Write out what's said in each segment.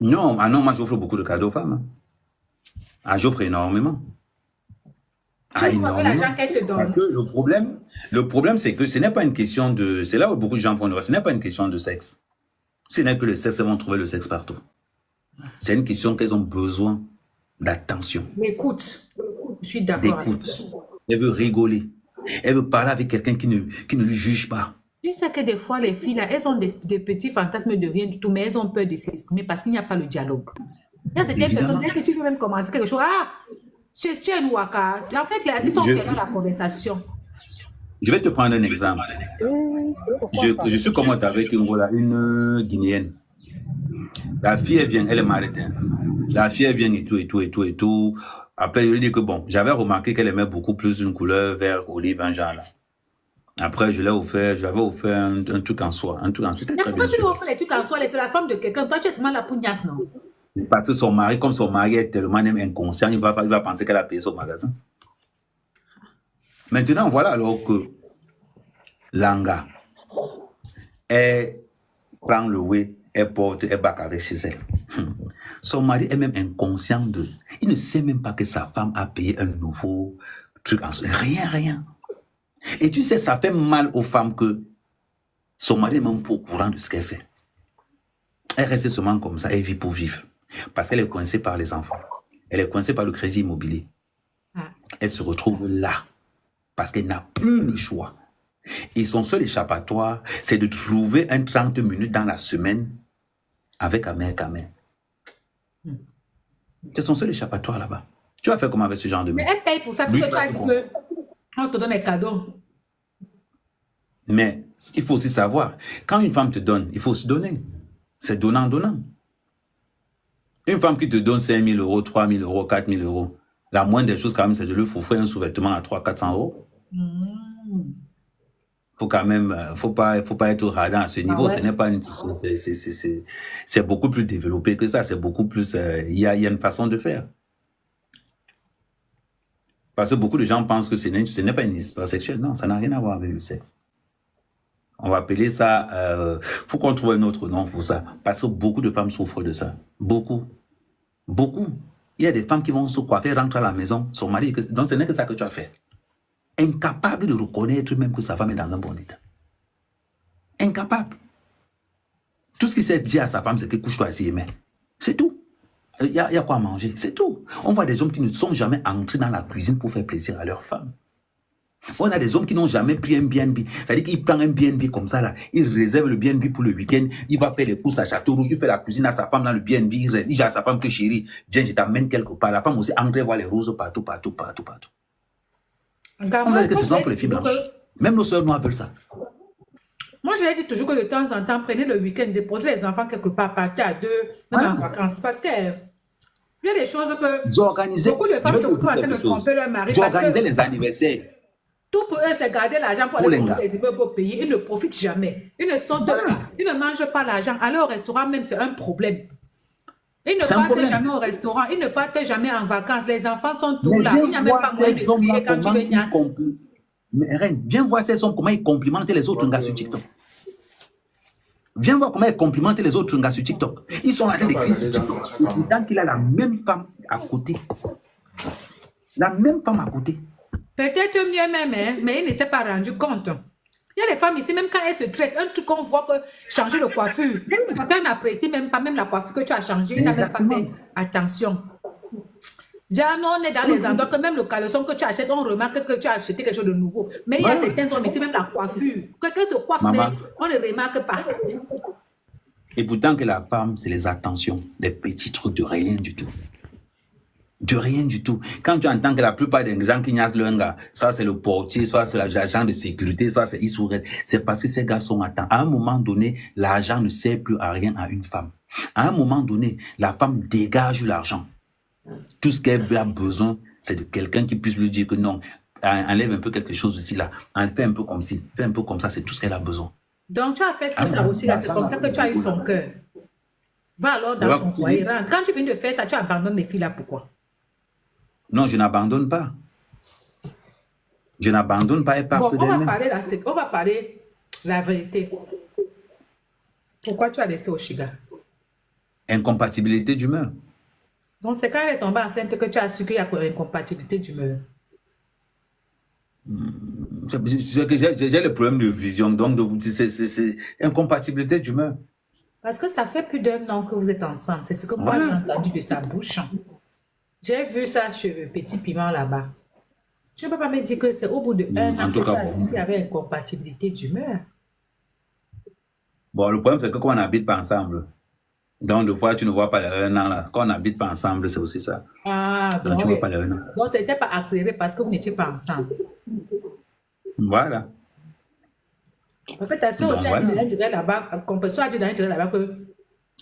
Non, ah non, moi j'offre beaucoup de cadeaux aux femmes, hein. Ah, j'offre énormément. Tu Ah, vois avec énormément. l'argent qu'elle te Parce donne. que le problème, c'est que ce n'est pas une question de. C'est là où beaucoup de gens font le. Ce n'est pas une question de sexe. Ce n'est que le sexe, elles vont trouver le sexe partout. C'est une question qu'elles ont besoin d'attention, Mais écoute, je suis d'accord avec toi. d'écoute. Elle veut rigoler. Elle veut parler avec quelqu'un qui ne lui juge pas. Tu sais que des fois, les filles, là, elles ont des petits fantasmes de rien du tout, mais elles ont peur de s'exprimer parce qu'il n'y a pas le dialogue. Il y a certaines personnes, Évidemment. dès que tu veux même commencer quelque chose, ah, tu es un waka. En fait, là, ils sont Je, fermés à la conversation. je vais te prendre un exemple. Pourquoi pas? Je suis comme avec une Guinéenne. La fille, elle vient, elle est maritime. La fille, elle vient et tout, et tout, et tout, et tout. Après, je lui dis que bon, j'avais remarqué qu'elle aimait beaucoup plus une couleur vert, olive, un genre là. Après, je l'avais offert un truc en soie. Un truc en soie, c'était Mais très pourquoi bien tu lui sûr. offres les trucs en soi? C'est la femme de quelqu'un. Toi, tu es seulement la pougnasse, non? Parce que son mari, comme son mari est tellement même inconscient, il va penser qu'elle a payé son magasin. Maintenant, voilà alors que Langa, elle prend le whey, elle porte, elle bac avec chez elle. Son mari est même inconscient de. Il ne sait même pas que sa femme a payé un nouveau truc en soie. Rien, rien. Et tu sais, ça fait mal aux femmes que son mari est même pas au courant de ce qu'elle fait. Elle reste seulement comme ça, elle vit pour vivre. Parce qu'elle est coincée par les enfants. Elle est coincée par le crédit immobilier. Ah. Elle se retrouve là. Parce qu'elle n'a plus le choix. Et son seul échappatoire, c'est de trouver un 30 minutes dans la semaine avec Amère Kamel. C'est son seul échappatoire là-bas. Tu vas faire comment avec ce genre de Mais mec? elle paye pour ça, Lui, puisque tu as dit qu'on te donne des cadeaux. mais il faut aussi savoir, quand une femme te donne, il faut se donner. C'est donnant-donnant. Une femme qui te donne 5 000 euros, 3 000 euros, 4 000 euros, la moindre des choses quand même, c'est de lui offrir un sous-vêtement à 300-400 euros. Faut quand même, faut pas être radin à ce Ah niveau. Ce ouais. n'est pas c'est beaucoup plus développé que ça. C'est beaucoup plus, il y a une façon de faire. Parce que beaucoup de gens pensent que ce n'est pas une histoire sexuelle. Non, ça n'a rien à voir avec le sexe. On va appeler ça, faut qu'on trouve un autre nom pour ça. Parce que beaucoup de femmes souffrent de ça. Beaucoup. Beaucoup. Il y a des femmes qui vont se coiffer, rentrer à la maison, son mari, donc ce n'est que ça que tu as fait. Incapable de reconnaître même que sa femme est dans un bon état. Incapable. Tout ce qui s'est dit à sa femme, c'est que couche-toi ici, mais c'est tout. Il y a quoi à manger, c'est tout. On voit des hommes qui ne sont jamais entrés dans la cuisine pour faire plaisir à leur femme. On a des hommes qui n'ont jamais pris un BNB. C'est-à-dire qu'il prend un BNB comme ça, là. Il réserve le BNB pour le week-end. Il va faire les courses à Château-Rouge. Il fait la cuisine à sa femme dans le BNB. Il dit à sa femme que chérie, viens, je t'amène quelque part. La femme aussi, André voit les roses partout, partout, partout, partout. Regarde, On moi, va dire que moi, c'est je seulement l'ai pour les dit filles toujours blanches. que, Même nos soeurs noires veulent ça. moi, je l'ai dit toujours que de temps en temps, prenez le week-end, déposez les enfants quelque part, partez à deux, même en Voilà. vacances. Parce que il y a des choses que J'organisais, beaucoup de je femmes vais se te retrouvent dire en train quelque de chose. tromper leur mari parce J'organisais que les anniversaires tout pour eux, c'est garder l'argent pour pour aller les gars. construire les immeubles au pays. Ils ne profitent jamais. Ils ne sortent Voilà. pas. Ils ne mangent pas l'argent. Aller au restaurant, même, c'est un problème. Ils ne C'est un partent problème. jamais au restaurant. Ils ne partent jamais en vacances. Les enfants sont tous Mais là. viens Il n'y a même voir pas moyen de ces hommes-là, crier quand tu comment veux ils niasse. complimentent. Mais Reine, viens voir ces hommes, comment ils complimentent les autres gars sur TikTok. Viens voir comment ils complimentent les autres gars sur TikTok. Ils sont en train d'écrire sur TikTok. Et pourtant qu'il a la même femme à côté. La même femme à côté. Peut-être mieux même, hein, mais il ne s'est pas rendu compte. Il y a les femmes ici, même quand elles se tressent, un truc qu'on voit que changer de coiffure. Quelqu'un n'apprécie même pas même la coiffure que tu as changée. Il n'a même pas fait attention. Déjà, nous, on est dans les endroits que même le caleçon que tu achètes, on remarque que tu as acheté quelque chose de nouveau. Mais il y a Voilà. certains hommes ici, même la coiffure. Quelqu'un se coiffe, Maman. mais on ne remarque pas. Et pourtant que la femme, c'est les attentions, des petits trucs de rien du tout. De rien du tout. Quand tu entends que la plupart des gens qui niassent le gars, soit c'est le portier, soit c'est l'agent de sécurité, soit c'est Issourette, c'est parce que ces gars sont atteints. À un moment donné, l'argent ne sert plus à rien à une femme. À un moment donné, la femme dégage l'argent. Tout ce qu'elle a besoin, c'est de quelqu'un qui puisse lui dire que non, enlève un peu quelque chose ici, là, fais un peu comme ci, fais un peu comme ça, c'est tout ce qu'elle a besoin. Donc, tu as fait tout Ah, ça aussi, là, la c'est femme comme a ça que tu as eu beaucoup son cœur. Va alors Elle va dans ton foyer, rentre. Quand tu finis de faire ça, tu abandonnes les filles là, pourquoi? Non, je n'abandonne pas. Je n'abandonne pas, elle part Bon, on va d'elle-même. parler on va parler la vérité. Pourquoi tu as laissé Oshiga? Incompatibilité d'humeur. Donc, c'est quand elle est tombée enceinte que tu as su qu'il y a incompatibilité d'humeur. J'ai le problème de vision, donc c'est incompatibilité d'humeur. Parce que ça fait plus d'1 an que vous êtes ensemble. C'est ce que moi j'ai entendu de sa bouche. J'ai vu ça chez le petit piment là-bas. Tu ne peux pas me dire que c'est au bout de 1 an que tu as su qu'il y avait incompatibilité d'humeur. Bon, le problème, c'est que quand on n'habite pas ensemble, donc des fois, tu ne vois pas les 1 an là. Quand on n'habite pas ensemble, c'est aussi ça. Ah, donc tu ne vois pas les 1 an. Donc, ce n'était pas accéléré parce que vous n'étiez pas ensemble. Voilà. Peut-être aussi un dirait là-bas, compétition a dit dans un là-bas que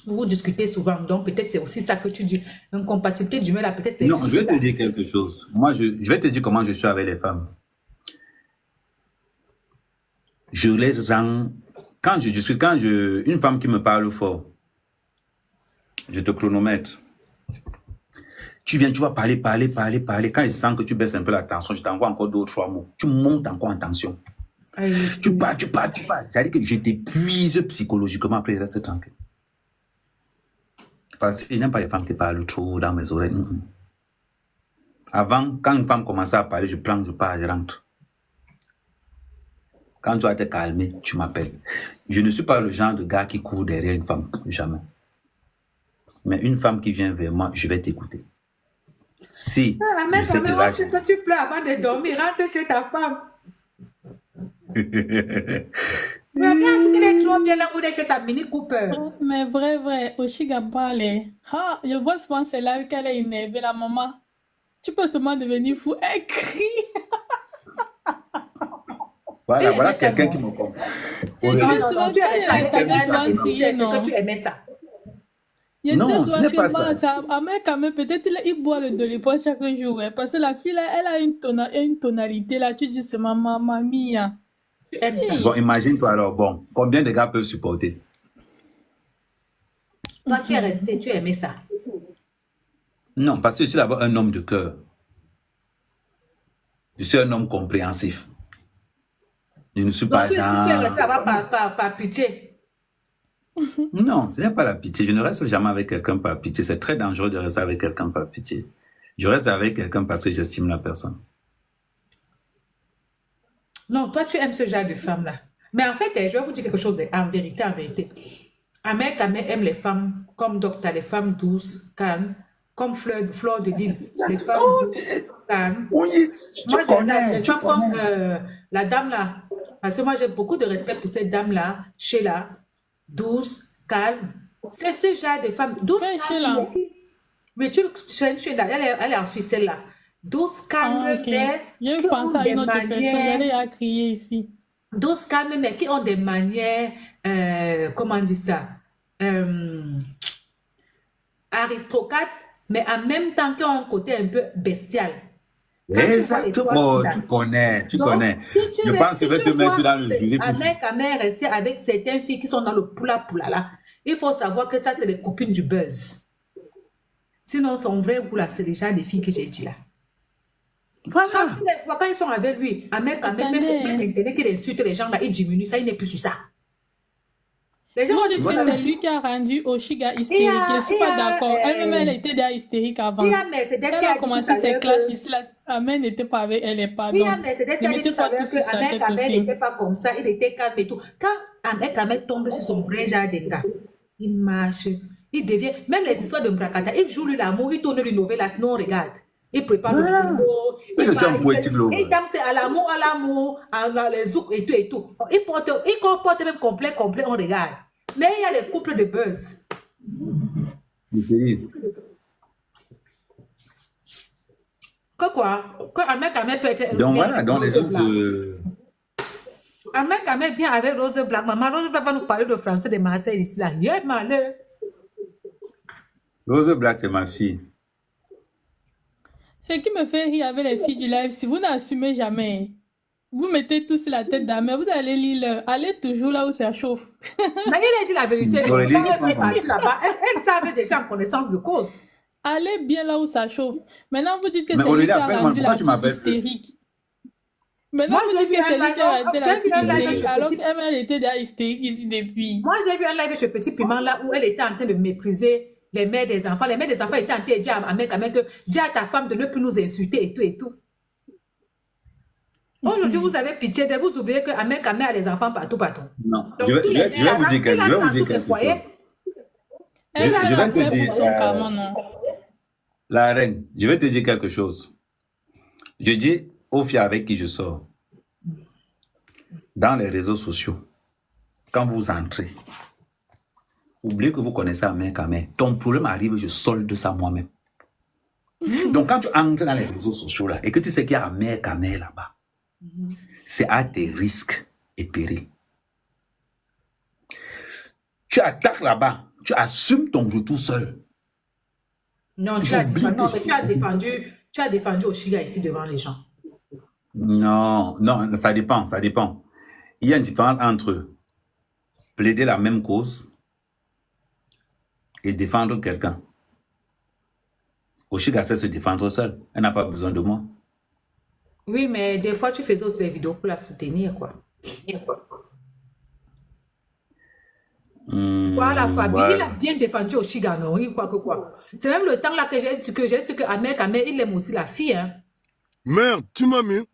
vous discutez souvent. Donc, peut-être c'est aussi ça que tu dis. Une compatibilité d'humeur là, peut-être c'est... Non, je vais te dire quelque chose. Moi, je vais te dire comment je suis avec les femmes. Je les rends... Quand je discute, une femme qui me parle fort, je te chronomètre. Tu viens, tu vas parler. Quand je sens que tu baisses un peu la tension, je t'envoie encore 2 ou 3 mots. Tu montes encore en tension. Tu pars. C'est-à-dire que je t'épuise psychologiquement, après je reste tranquille. Parce que je n'aime pas les femmes qui parlent trop dans mes oreilles. Avant, quand une femme commençait à parler, je pars, je rentre. Quand tu vas te calmer, tu m'appelles. Je ne suis pas le genre de gars qui court derrière une femme, jamais. Mais une femme qui vient vers moi, je vais t'écouter. Si. Mais quand tu pleures avant de dormir, rentre chez ta femme. Mais regarde qu'il est trop bien là où il est chez sa Mini Cooper. Mais vrai, Oshiga parle. Ah, je vois souvent c'est là qu'elle est énervée, la maman. Tu peux seulement devenir fou. Elle crie. Voilà quelqu'un qui me comprend. Tu aimais ça. Tu aimais ça. Non, ce n'est pas ça. Quand même, peut-être il boit le doliprane chaque jour. Parce que la fille, là, elle a une tonalité. Là, tu dis, c'est maman, mia. Tu aimes ça. Bon, imagine-toi alors, bon, combien de gars peuvent supporter? Toi, tu es resté, tu aimais ça. Non, parce que je suis d'abord un homme de cœur. Je suis un homme compréhensif. Je ne suis pas genre... Tu es resté par pitié. Non, ce n'est pas la pitié. Je ne reste jamais avec quelqu'un par pitié. C'est très dangereux de rester avec quelqu'un par pitié. Je reste avec quelqu'un parce que j'estime la personne. Non, toi, tu aimes ce genre de femme-là. Mais en fait, je vais vous dire quelque chose en vérité. Ahmed aime les femmes comme Docteur, les femmes douces, calmes, comme Fleur de Lille, les femmes douces, calmes. Oui, tu connais. Comme la dame-là. Parce que moi, j'ai beaucoup de respect pour cette dame-là, Sheila. Douce, calme. C'est ce genre de femme. Douce, calme. Mais tu sais, elle est en Suisse, celle-là. Douce, calme, mais je pense à une autre personne, elle a crié ici. Douce, calme, mais qui ont des manières, comment on dit ça, aristocrates, mais en même temps qui ont un côté un peu bestial. Exactement, tu connais. Si je pense que je vais te mettre dans le jury. Ahmed rester avec certaines filles qui sont dans le poula là, il faut savoir que ça, c'est les copines du buzz. Sinon, son vrai goût là, c'est déjà les filles que j'ai dit là. Voilà. Quand ils sont avec lui, Ahmed, même Internet qu'il insulte les gens là, il diminue ça, il n'est plus sur ça. Les gens vont dire que c'est lui qui a rendu Oshiga hystérique. Je ne suis pas d'accord. Elle-même, elle était déjà hystérique avant. Elle a commencé ses clashs ici. Ahmed n'était pas avec elle et pas. Donc, ne mettez pas tout sur sa tête aussi. Ahmed n'était pas comme ça, il était calme et tout. Quand Ahmed tombe sur son vrai genre de gars, il marche, il devient... Même les histoires de Mbrakata, il joue lui l'amour, il tourne lui nouvelle, sinon on regarde. Il prépare le boulot, il danse à l'amour, les zouks et tout. Il comporte même complet, on regarde. Mais il y a les couples de buzz. Quoi? Ahmed peut être... Donc voilà, dans les autres... Ahmed vient avec Rose Black. Maman, Rose Black va nous parler de français de Marseille ici là. Yeah, malheur. Rose Black, c'est ma fille. Ce qui me fait rire avec les filles du live, si vous n'assumez jamais, vous mettez tout sur la tête d'Ahmed, vous allez lire, allez toujours là où ça chauffe. Mais il a dit la vérité. Elle savait déjà en connaissance de cause. Allez bien là où ça chauffe. Maintenant, vous dites que c'est lui qui a rendu la fille hystérique. Maintenant, vous dites que c'est lui qui a rendu la fille hystérique, alors qu'elle était déjà hystérique ici depuis. Moi, j'ai vu un live chez Petit Piment là où elle était en train de mépriser les mères des enfants étaient en train de dire à mec que dis à ta femme de ne plus nous insulter et tout et tout. Aujourd'hui, vous avez pitié de vous oublier que Ahmed Kamé a les enfants partout. Non, Donc, je vais vous dire quelque chose. Je vais te dire, la reine, je vais te dire quelque chose. Je dis aux filles avec qui je sors, dans les réseaux sociaux, quand vous entrez, oubliez que vous connaissez Ahmed Kamé. Ton problème arrive, je solde ça moi-même. Donc, quand tu entres dans les réseaux sociaux là, et que tu sais qu'il y a Ahmed Kamé là-bas, c'est à tes risques et périls. Tu attaques là-bas, tu assumes ton retour seul. Non, tu as défendu Oshiga ici devant les gens. Non, ça dépend. Il y a une différence entre plaider la même cause et défendre quelqu'un. Oshiga sait se défendre seule. Elle n'a pas besoin de moi. Oui, mais des fois, tu faisais aussi des vidéos pour la soutenir, quoi. Voilà, Fabi, ouais. Il a bien défendu Oshiga, non? Il croit que quoi. C'est même le temps là que j'ai su que Ahmed Kamé, il aime aussi la fille, hein. Merde, tu m'as mis.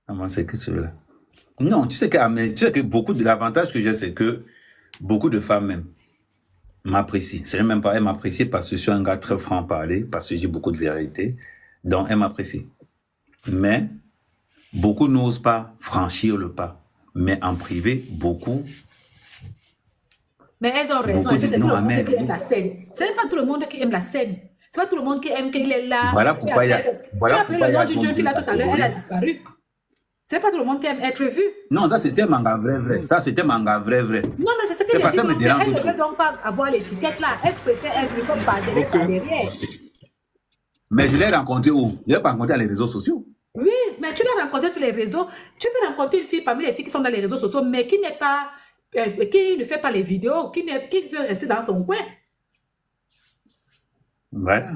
Comment c'est que celui-là? Non, tu sais que beaucoup de l'avantage que j'ai, c'est que beaucoup de femmes même m'apprécient. C'est même pas, elles m'apprécient parce que je suis un gars très franc-parler, parce que j'ai beaucoup de vérité. Donc, elles m'apprécient. Mais beaucoup n'osent pas franchir le pas. Mais en privé, beaucoup. Mais elles ont raison. C'est tout le monde qui aime la scène. C'est pas tout le monde qui aime la scène. C'est pas tout le monde qui aime qu'il est là. Voilà pourquoi il y a. Tu as appelé le nom d'une jeune fille là tout à l'heure, elle a disparu. C'est pas tout le monde qui aime être vu. Non, ça c'était manga vrai. Ça c'était manga vrai. Non, mais c'est ce que j'ai dit. Elle ne veut donc pas avoir l'étiquette là. Elle préfère être vue comme par derrière. Mais je l'ai rencontré où? Je l'ai pas rencontré dans les réseaux sociaux. Oui, mais tu l'as rencontré sur les réseaux. Tu peux rencontrer une fille parmi les filles qui sont dans les réseaux sociaux, mais qui n'est pas, qui ne fait pas les vidéos, qui veut rester dans son coin. Voilà.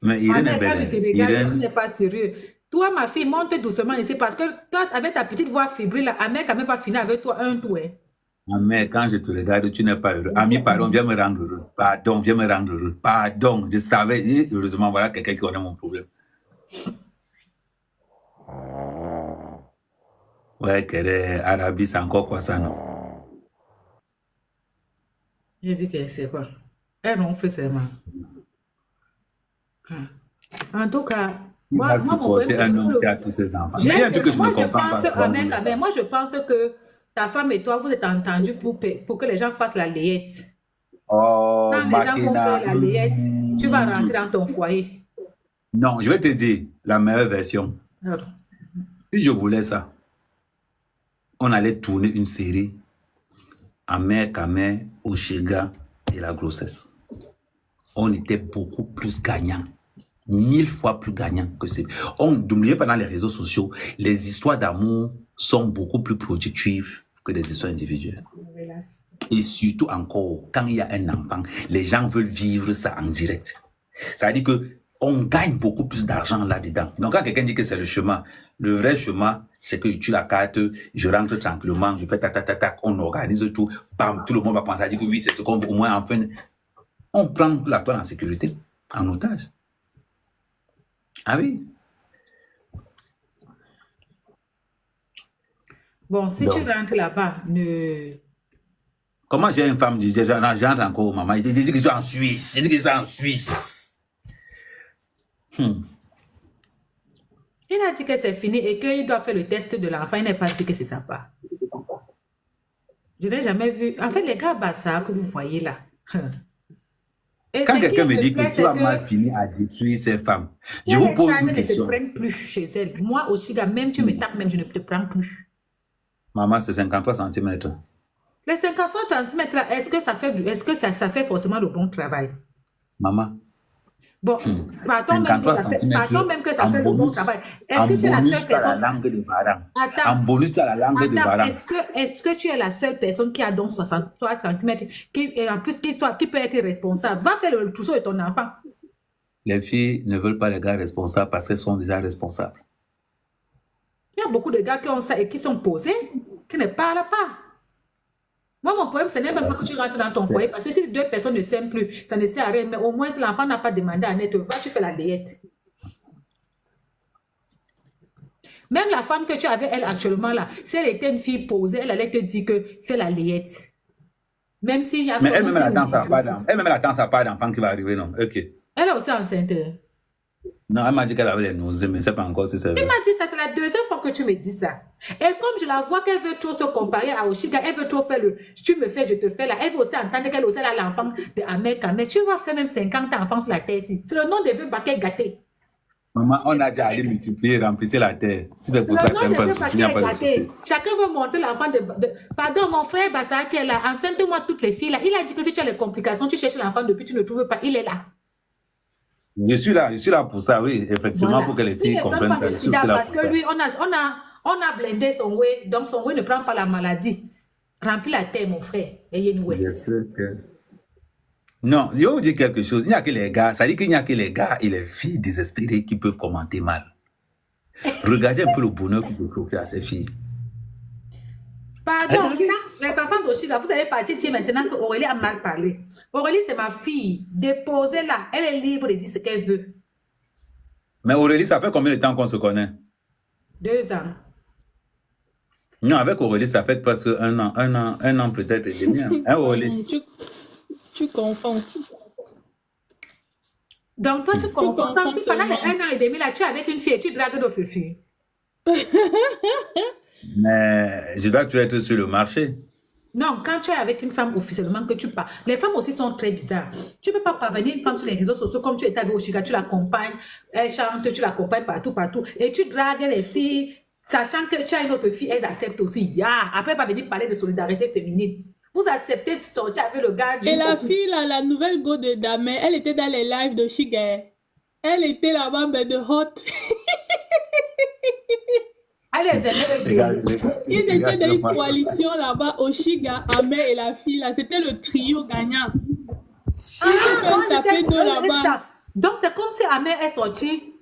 Mais Irène est belle. Irène... Tu n'es pas sérieux. Toi, ma fille, monte doucement ici parce que toi, avec ta petite voix fébrile, Ahmed quand même va finir avec toi un tour. Mais quand je te regarde, tu n'es pas heureux. Ami, pardon, viens me rendre heureux. Pardon, viens me rendre heureux. Pardon, je savais. Et heureusement, voilà quelqu'un qui connaît mon problème. Ouais, qu'elle Arabie, c'est encore quoi ça, non? J'ai dit que c'est quoi? Elles ont fait seulement. En tout cas, moi mon problème, un homme qui a tous ses enfants. Mais il y a un truc que je ne comprends pas. Moi, je pense que ta femme et toi, vous êtes entendus pour que les gens fassent la layette. Oh, quand les gens vont faire la layette, tu vas rentrer dans ton foyer. Non, je vais te dire la meilleure version. Alors. Si je voulais ça, on allait tourner une série Ahmed Kamé, Oshiga et la grossesse. On était beaucoup plus gagnants. 1000 fois plus gagnants que c'est. N'oubliez pas, dans les réseaux sociaux, les histoires d'amour sont beaucoup plus productives que des histoires individuelles. Et surtout encore, quand il y a un enfant, les gens veulent vivre ça en direct. Ça veut dire qu'on gagne beaucoup plus d'argent là-dedans. Donc quand quelqu'un dit que c'est le chemin, le vrai chemin, c'est que tu la carte, je rentre tranquillement, je fais tac, on organise tout, bam, tout le monde va penser à dire que oui, c'est ce qu'on veut, au moins enfin, on prend la toile en sécurité, en otage. Ah oui. Bon, si tu rentres là-bas, ne... Comment j'ai une femme, j'entre encore, maman, il dit que je suis en Suisse, il dit que je suis en Suisse. Il a dit que c'est fini et qu'il doit faire le test de l'enfant, il n'est pas sûr que c'est sa part. Je n'ai jamais vu. En fait, les gars bassards que vous voyez là... Et quand quelqu'un me dit que tu as mal fini à détruire ces femmes, je vous pose une question. Ne te prennent plus chez elle. Moi aussi, même tu me tapes, même je ne te prends plus. Maman, c'est 53 cm. Les 53 cm là, est-ce que ça fait forcément le bon travail? Maman. Bon, partons même que ça fait le bon travail. Est-ce que tu es la seule personne? En bonus, tu as la langue de Baran. Est-ce que tu es la seule personne qui a donc 63 cm et en plus qui peut être responsable? Va faire le trousseau de ton enfant. Les filles ne veulent pas les gars responsables parce qu'elles sont déjà responsables. Il y a beaucoup de gars qui ont ça et qui sont posés, qui ne parlent pas. Moi, mon problème, ce n'est même pas que tu rentres dans ton foyer, parce que si 2 personnes ne s'aiment plus, ça ne sert à rien. Mais au moins, si l'enfant n'a pas demandé à naître, va, tu fais la layette. Même la femme que tu avais, elle, actuellement, là, si elle était une fille posée, elle allait te dire que fais la layette. Même s'il y a... Mais elle-même, elle attend ça pas d'enfant. Elle-même, elle attend ça pas d'enfant qui va arriver, non? Ok. Elle est aussi enceinte. Non, elle m'a dit qu'elle avait les nausées, mais c'est pas encore si c'est vrai. Tu m'as dit ça, c'est la 2e fois que tu me dis ça. Et comme je la vois qu'elle veut trop se comparer à Oshiga, elle veut trop faire le tu me fais, je te fais là. Elle veut aussi entendre qu'elle aussi a l'enfant de Ahmed Kamel. Tu vas faire même 50 enfants sur la terre ici. C'est le nom de vieux baquet gâté. Maman, on a déjà allé multiplier, remplir la terre. Si c'est pour ça, c'est pas de souci, il n'y a pas de souci. Chacun veut monter l'enfant de... Pardon, mon frère Bassa qui est là, enceinte-moi toutes les filles là. Il a dit que si tu as les complications, tu cherches l'enfant depuis, tu ne trouves pas. Il est là. Je suis là pour ça, oui, effectivement, Voilà. pour que les filles comprennent ça. Je suis là Parce pour que ça. lui, on a blindé son way, donc son way ne prend pas la maladie. Remplis la terre, mon frère. Ayez une way. Bien sûr que... Non, je vais vous dire quelque chose. Il n'y a que les gars, ça dit qu'il n'y a que les gars et les filles désespérées qui peuvent commenter mal. Regardez un peu le bonheur que vous procurez à ces filles. Pardon, les enfants d'Oshiga, vous allez partir dire maintenant que Aurélie a mal parlé. Aurélie, c'est ma fille. Déposez-la. Elle est libre de dire ce qu'elle veut. Mais Aurélie, ça fait combien de temps qu'on se connaît? 2 ans. Non, avec Aurélie, ça fait presque un an peut-être et demi. Hein, Aurélie? Tu confonds. Donc, toi, tu comprends. Pendant les 1 an et demi, là, tu es avec une fille et tu dragues d'autres filles. Mais je dois être sur le marché. Non, quand tu es avec une femme officiellement que tu parles, les femmes aussi sont très bizarres. Tu ne peux pas parvenir une femme sur les réseaux sociaux comme tu étais avec Oshiga, tu l'accompagnes, elle chante, tu l'accompagnes partout, et tu dragues les filles, sachant que tu as une autre fille, elles acceptent aussi. Yeah. Après, elle va venir parler de solidarité féminine. Vous acceptez de sortir avec le gars. Et la fille, là, la nouvelle go de Damé, elle était dans les lives de Shiga. Elle était là-bas, mais de hot. Ils étaient dans une coalition là-bas, Oshiga, Ahmed et la fille, là. C'était le trio gagnant. Donc, c'est comme si Ahmed est sorti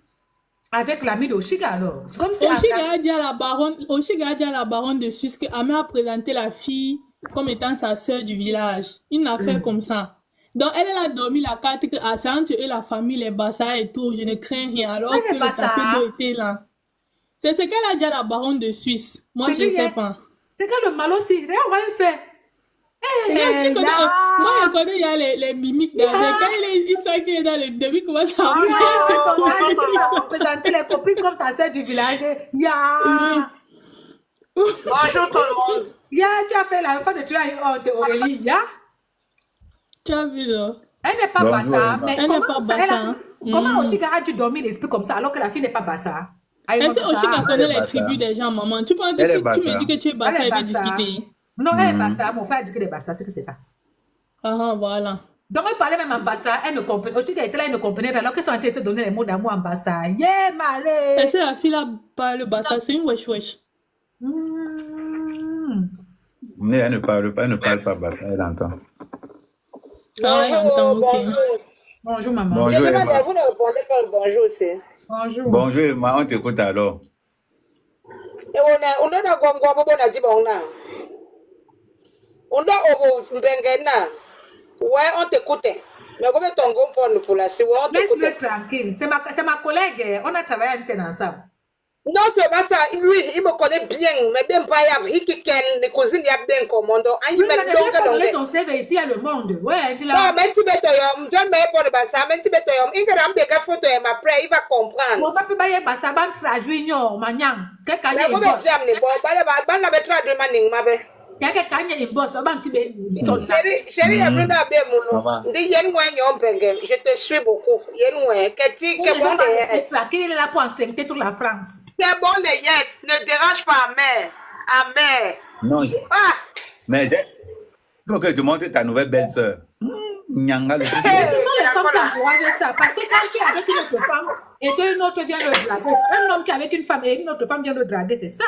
avec l'ami d'Oshiga, alors. C'est comme si Oshiga a dit à la baronne de Suisse que Ahmed a présenté la fille comme étant sa sœur du village. Une affaire comme ça. Donc, elle a dormi la carte que c'est entre eux et la famille, les Bassa et tout, je ne crains rien. Alors que le tapé d'eau était là. C'est ce qu'elle a dit à la baronne de Suisse. Moi, je ne sais pas. C'est quand le mal aussi. On va le faire. Moi, je connais, il y a les mimiques. Quand il sent qu'il est dans le début, il commence à bouger. Tu vas représenter les copines comme ta sœur du village. Bonjour tout le monde. Tu as fait la fin de tu as eu honte, Aurélie. Tu as vu, là? Elle n'est pas Bassa. Mais elle n'est pas Bassa. Comment Oshiga a dû dormir l'esprit comme ça alors que la fille n'est pas Bassa? Est-ce que Oshiga connaît les tribus des gens, maman? Tu penses que si tu me dis que tu es Bassa, elle veut discuter? Non, elle est Bassa. Mon frère a dit qu'elle est Bassa. C'est que c'est ça. Ah, voilà. Donc, elle parlait même en Bassa. Elle ne comprenait. Oshiga était là, elle ne comprenait alors qu'elle sentait se donner les mots d'amour en Bassa. Yeah, malé. Est-ce que la fille là parle Bassa? C'est une wesh-wesh. Mais elle ne parle pas Bassa, elle entend. Bonjour, maman. Bonjour, je demande à vous ne répondez pas le bonjour aussi. Bonjour, Emma, on t'écoute alors. Et on a on a dit bon là. On a Mbengena. Ouais, on t'écoute. Mais comment ton gomme pour la si on t'écoute. Laisse-le tranquille. C'est ma collègue. On a travaillé un temps ensemble. Non, c'est pas ça. Lui, il me connaît bien, mais bien pas il qui les cousines y a bien commando. Il met son CV ici à le monde. Ouais, tu l'as. Non, mais tu mets toi, John mais pour le bassa, mais tu mets toi, il va ramener des photos et après il va comprendre. Mon papa va y bassa ban traduire non, maniang. Qu'est-ce qu'il y a? Mais comment j'aime les bon, ban la traduire maning ma be. Qu'est-ce qu'il y a une boss, ban tu be. Chérie, il a pris la bien mon. Dis yen moi nyom pengem, je te suis beaucoup. Yen moi, que bon de. Tranquille, est là pour enseigner toute la France. C'est bon les yens, ne dérange pas mère. Non, mais il faut que tu montres ta nouvelle belle-sœur. Nyanga le. Ce sont les femmes qui encouragent ça. Parce que quand tu es avec une autre femme et qu'une autre vient le draguer, un homme qui est avec une femme et une autre femme vient le draguer, c'est ça.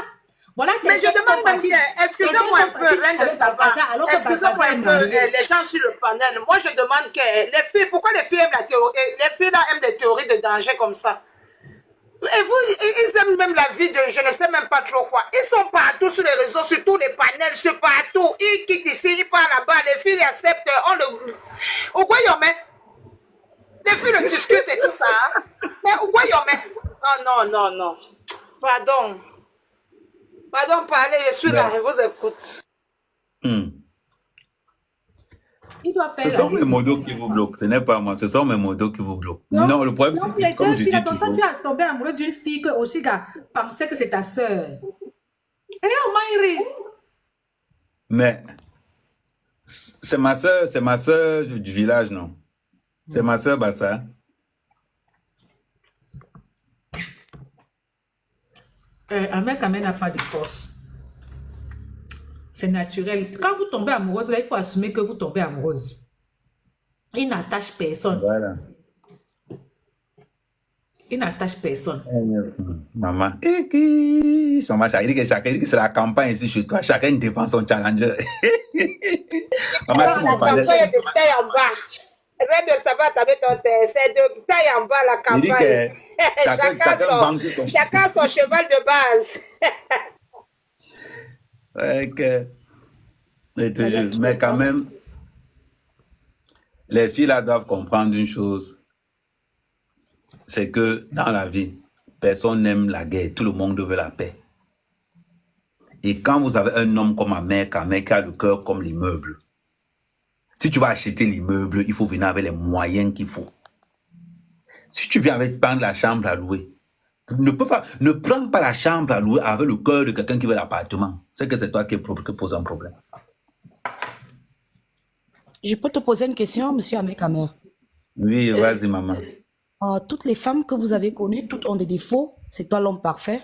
Voilà. Mais je demande même que, excusez-moi un peu, reine de Saba, excusez-moi un peu, les gens sur le panel. Moi, je demande que les filles, pourquoi les filles aiment la théorie, les filles là aiment des théories de danger comme ça? Et vous, ils aiment même la vie de je ne sais même pas trop quoi. Ils sont partout sur les réseaux, sur tous les panels, sur partout. Ils quittent ici, ils partent là-bas. Les filles les acceptent. On le... Où quoi y'en met? Les filles le discutent et tout ça. Hein? Mais où quoi y'en met? Oh non. Pardon. Pardon, parlez, je suis là, je vous écoute. Il doit faire Ce sont mes modos qui vous bloquent. Ce n'est pas moi. Ce sont mes modos qui vous bloquent. Donc, non, le problème, c'est les que, comme deux je filles, dis quand toujours... tu as tombé amoureux d'une fille que Oshiga pensait que c'est ta sœur. Elle est au Maïri. Mais c'est ma soeur du village, non? C'est ma soeur Bassa. Un mec quand même n'a pas de force. C'est naturel. Quand vous tombez amoureuse, là, il faut assumer que vous tombez amoureuse. Il n'attache personne. Voilà. Il n'attache personne. Maman. Maman, ça dit que chacun, c'est la campagne ici chez toi. Chacun défend son challenger. Maman, si La vous parlez... campagne est de taille en bas. Rêve de savoir t'avais ton terre. C'est de taille en bas la Il dit campagne. que Chacun son cheval de base. Ouais, que... Mais quand même, les filles là doivent comprendre une chose. C'est que dans la vie, personne n'aime la guerre. Tout le monde veut la paix. Et quand vous avez un homme comme Ahmed qui a le cœur comme l'immeuble, si tu vas acheter l'immeuble, il faut venir avec les moyens qu'il faut. Si tu viens avec prendre la chambre à louer, ne prends pas la chambre à louer avec le cœur de quelqu'un qui veut l'appartement. C'est que c'est toi qui pose un problème. Je peux te poser une question, monsieur Ahmed Kamer. Oui, vas-y, maman. Toutes les femmes que vous avez connues, toutes ont des défauts. C'est toi l'homme parfait?